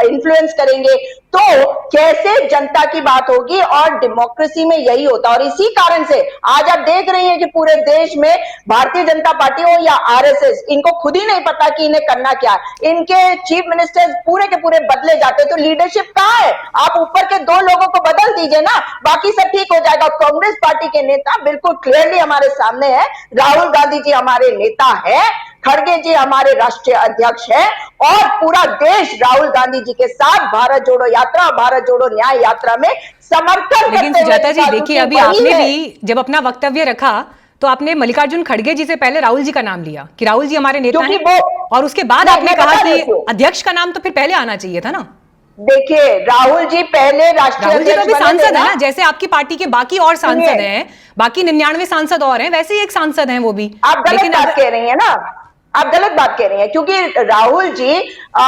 [SPEAKER 5] इन्फ्लुएंस करेंगे, तो कैसे जनता की बात होगी। और डेमोक्रेसी में यही होता है, और इसी कारण से आज आप देख रही हैं कि पूरे देश में भारतीय जनता पार्टी हो या आरएसएस, इनको खुद ही नहीं पता कि इन्हें करना क्या है। इनके चीफ मिनिस्टर्स पूरे के पूरे बदले जाते, तो लीडरशिप कहां है? आप ऊपर के 2 लोगों को बदल दीजिए ना, बाकी सब ठीक हो जाएगा। कांग्रेस पार्टी के नेता बिल्कुल क्लियरली हमारे सामने है। राहुल गांधी जी हमारे नेता है, खड़गे जी हमारे राष्ट्रीय अध्यक्ष हैं, और पूरा देश राहुल गांधी जी के साथ भारत जोड़ो यात्रा, भारत जोड़ो न्याय यात्रा में समर्थन।
[SPEAKER 1] लेकिन सुजाता जी, देखिए, अभी आपने भी जब अपना वक्तव्य रखा तो आपने मल्लिकार्जुन खड़गे जी से पहले राहुल जी का नाम लिया कि राहुल जी हमारे नेता हैं, और उसके बाद आपने कहा कि अध्यक्ष का नाम तो फिर पहले आना चाहिए था ना।
[SPEAKER 5] देखिए, राहुल जी पहले राष्ट्रीय अध्यक्ष
[SPEAKER 1] भी सांसद है ना, जैसे आपकी पार्टी के बाकी और सांसद हैं, बाकी 99 सांसद और हैं, वैसे ही एक सांसद हैं वो भी।
[SPEAKER 5] आप गलत बात कह रही हैं ना। आप गलत बात कह रही हैं, क्योंकि राहुल जी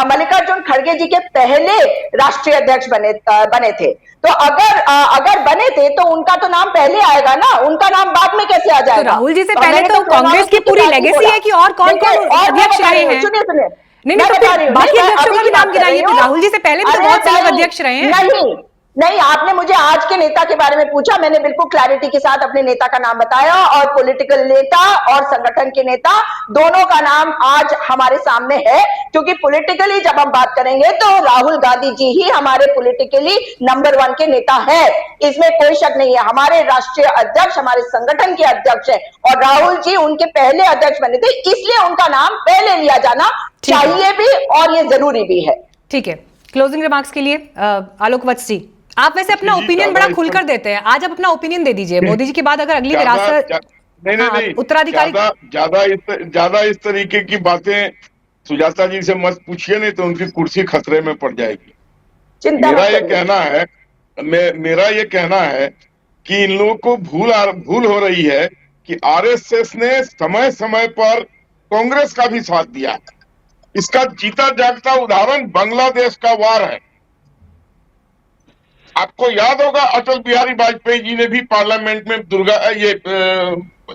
[SPEAKER 5] मल्लिकार्जुन खड़गे जी के पहले राष्ट्रीय अध्यक्ष बने थे। तो अगर बने थे तो उनका तो नाम पहले आएगा ना, उनका नाम बाद में कैसे आ जाएगा?
[SPEAKER 1] तो राहुल जी से पहले तो कांग्रेस की पूरी लेगेसी है कि और कौन कौन अध्यक्ष रहे हैं।
[SPEAKER 5] सुनिए
[SPEAKER 1] नहीं, तो फिर बाकी अध्यक्षों का भी नाम गिनाइए। राहुल जी से पहले भी तो बहुत से लोग अध्यक्ष रहे हैं।
[SPEAKER 5] नहीं, आपने मुझे आज के नेता के बारे में पूछा, मैंने बिल्कुल क्लैरिटी के साथ अपने नेता का नाम बताया, और पॉलिटिकल नेता और संगठन के नेता दोनों का नाम आज हमारे सामने है। क्योंकि पॉलिटिकली जब हम बात करेंगे तो राहुल गांधी जी ही हमारे पॉलिटिकली नंबर 1 के नेता है, इसमें कोई शक नहीं है। हमारे राष्ट्रीय अध्यक्ष हमारे संगठन के अध्यक्ष है, और राहुल जी उनके पहले अध्यक्ष बने थे, इसलिए उनका नाम पहले लिया जाना चाहिए भी, और ये जरूरी भी है।
[SPEAKER 1] ठीक है, क्लोजिंग रिमार्क्स के लिए आलोक वत्स जी, आप वैसे अपना ओपिनियन बड़ा खुलकर देते हैं, आज आप अपना ओपिनियन दे दीजिए। मोदी जी के बाद अगर अगली विरासत
[SPEAKER 3] नहीं,
[SPEAKER 1] उत्तराधिकारी
[SPEAKER 3] ज्यादा इस तरीके की बातें सुजाता जी से मत पूछिए, नहीं तो उनकी कुर्सी खतरे में पड़ जाएगी। मेरा ये कहना है कि इन लोगों को भूल हो रही है कि आरएसएस ने समय समय पर कांग्रेस का भी साथ दिया है। इसका जीता जागता उदाहरण बांग्लादेश का वार है। आपको याद होगा अटल बिहारी वाजपेयी जी ने भी पार्लियामेंट में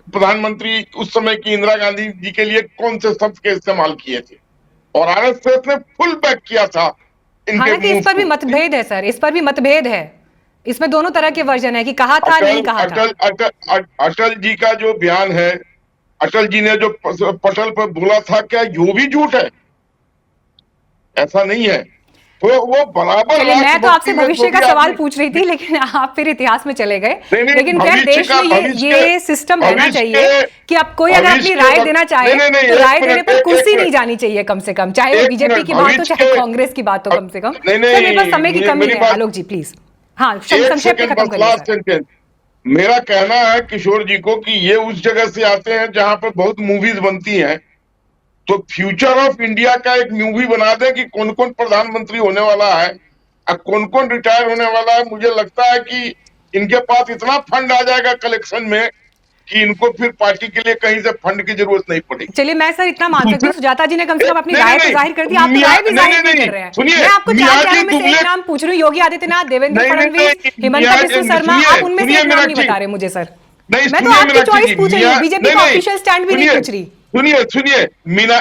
[SPEAKER 3] प्रधानमंत्री उस समय की इंदिरा गांधी जी के लिए कौन से शब्द के इस्तेमाल किए थे, और आरएसएस ने फुल बैक किया था।
[SPEAKER 1] हालांकि इस पर भी मतभेद है सर, इस पर भी मतभेद है, इसमें दोनों तरह के वर्जन है कि कहा था नहीं कहा था।
[SPEAKER 3] अटल जी का जो बयान है, अटल जी ने जो पटल पर बोला था, क्या यो भी झूठ है? ऐसा नहीं है। तो वो बराबर।
[SPEAKER 1] चलिए, मैं तो आपसे भविष्य का सवाल पूछ रही थी, लेकिन आप फिर इतिहास में चले गए। लेकिन खैर, देश में ये सिस्टम रहना चाहिए कि अब कोई अगर अपनी राय देना चाहे तो राय देने पर कुर्सी नहीं जानी चाहिए, कम से कम, चाहे वो बीजेपी की बात हो चाहे कांग्रेस की बात हो, कम से कम। मेरे पास समय की कमी है आलोक जी, प्लीज। हाँ, संक्षेप में खत्म करिए।
[SPEAKER 3] मेरा कहना है किशोर जी को कि ये उस जगह से आते हैं जहां पर बहुत मूवीज बनती हैं, तो फ्यूचर ऑफ इंडिया का एक मूवी बना दे कि कौन कौन प्रधानमंत्री होने वाला है और कौन कौन रिटायर होने वाला है। मुझे लगता है कि इनके पास इतना फंड आ जाएगा कलेक्शन में कि इनको फिर पार्टी के लिए कहीं से फंड की जरूरत नहीं पड़ेगी।
[SPEAKER 1] चलिए, मैं सर इतना मान सकती हूँ, सुजाता जी ने कम से कम अपनी राय तो जाहिर कर दी, आप राय भी जाहिर नहीं कर रहे हैं। मैं आपको 4 चेहरों में से एक नाम पूछ रही हूँ, योगी आदित्यनाथ, देवेंद्र फडणवीस, हिमंता बिस्वा शर्मा, आप उनमें से एक नाम नहीं बता रहे मुझे सर। मैं तो आपकी चॉइस पूछ रही हूँ, बीजेपी का ऑफिशियल स्टैंड भी नहीं पूछ रही।
[SPEAKER 3] सुनिए,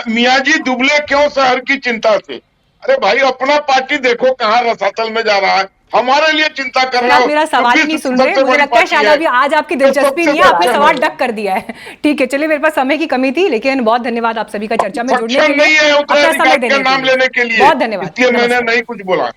[SPEAKER 3] मियाँ जी दुबले क्यों शहर की चिंता से? अरे भाई, अपना पार्टी देखो कहाँ रसातल में जा रहा है, हमारे लिए चिंता कर रहा है।
[SPEAKER 1] मेरा सवाल नहीं सुन रहे, मुझे लगता है शायद अभी आज आपकी दिलचस्पी नहीं है, आपने सवाल डक कर दिया है। ठीक है, चलिए, मेरे पास समय की कमी थी, लेकिन बहुत धन्यवाद आप सभी का चर्चा में जुड़ने के लिए, अपना समय देने के लिए। बहुत धन्यवाद।
[SPEAKER 3] मैंने नहीं कुछ बोला।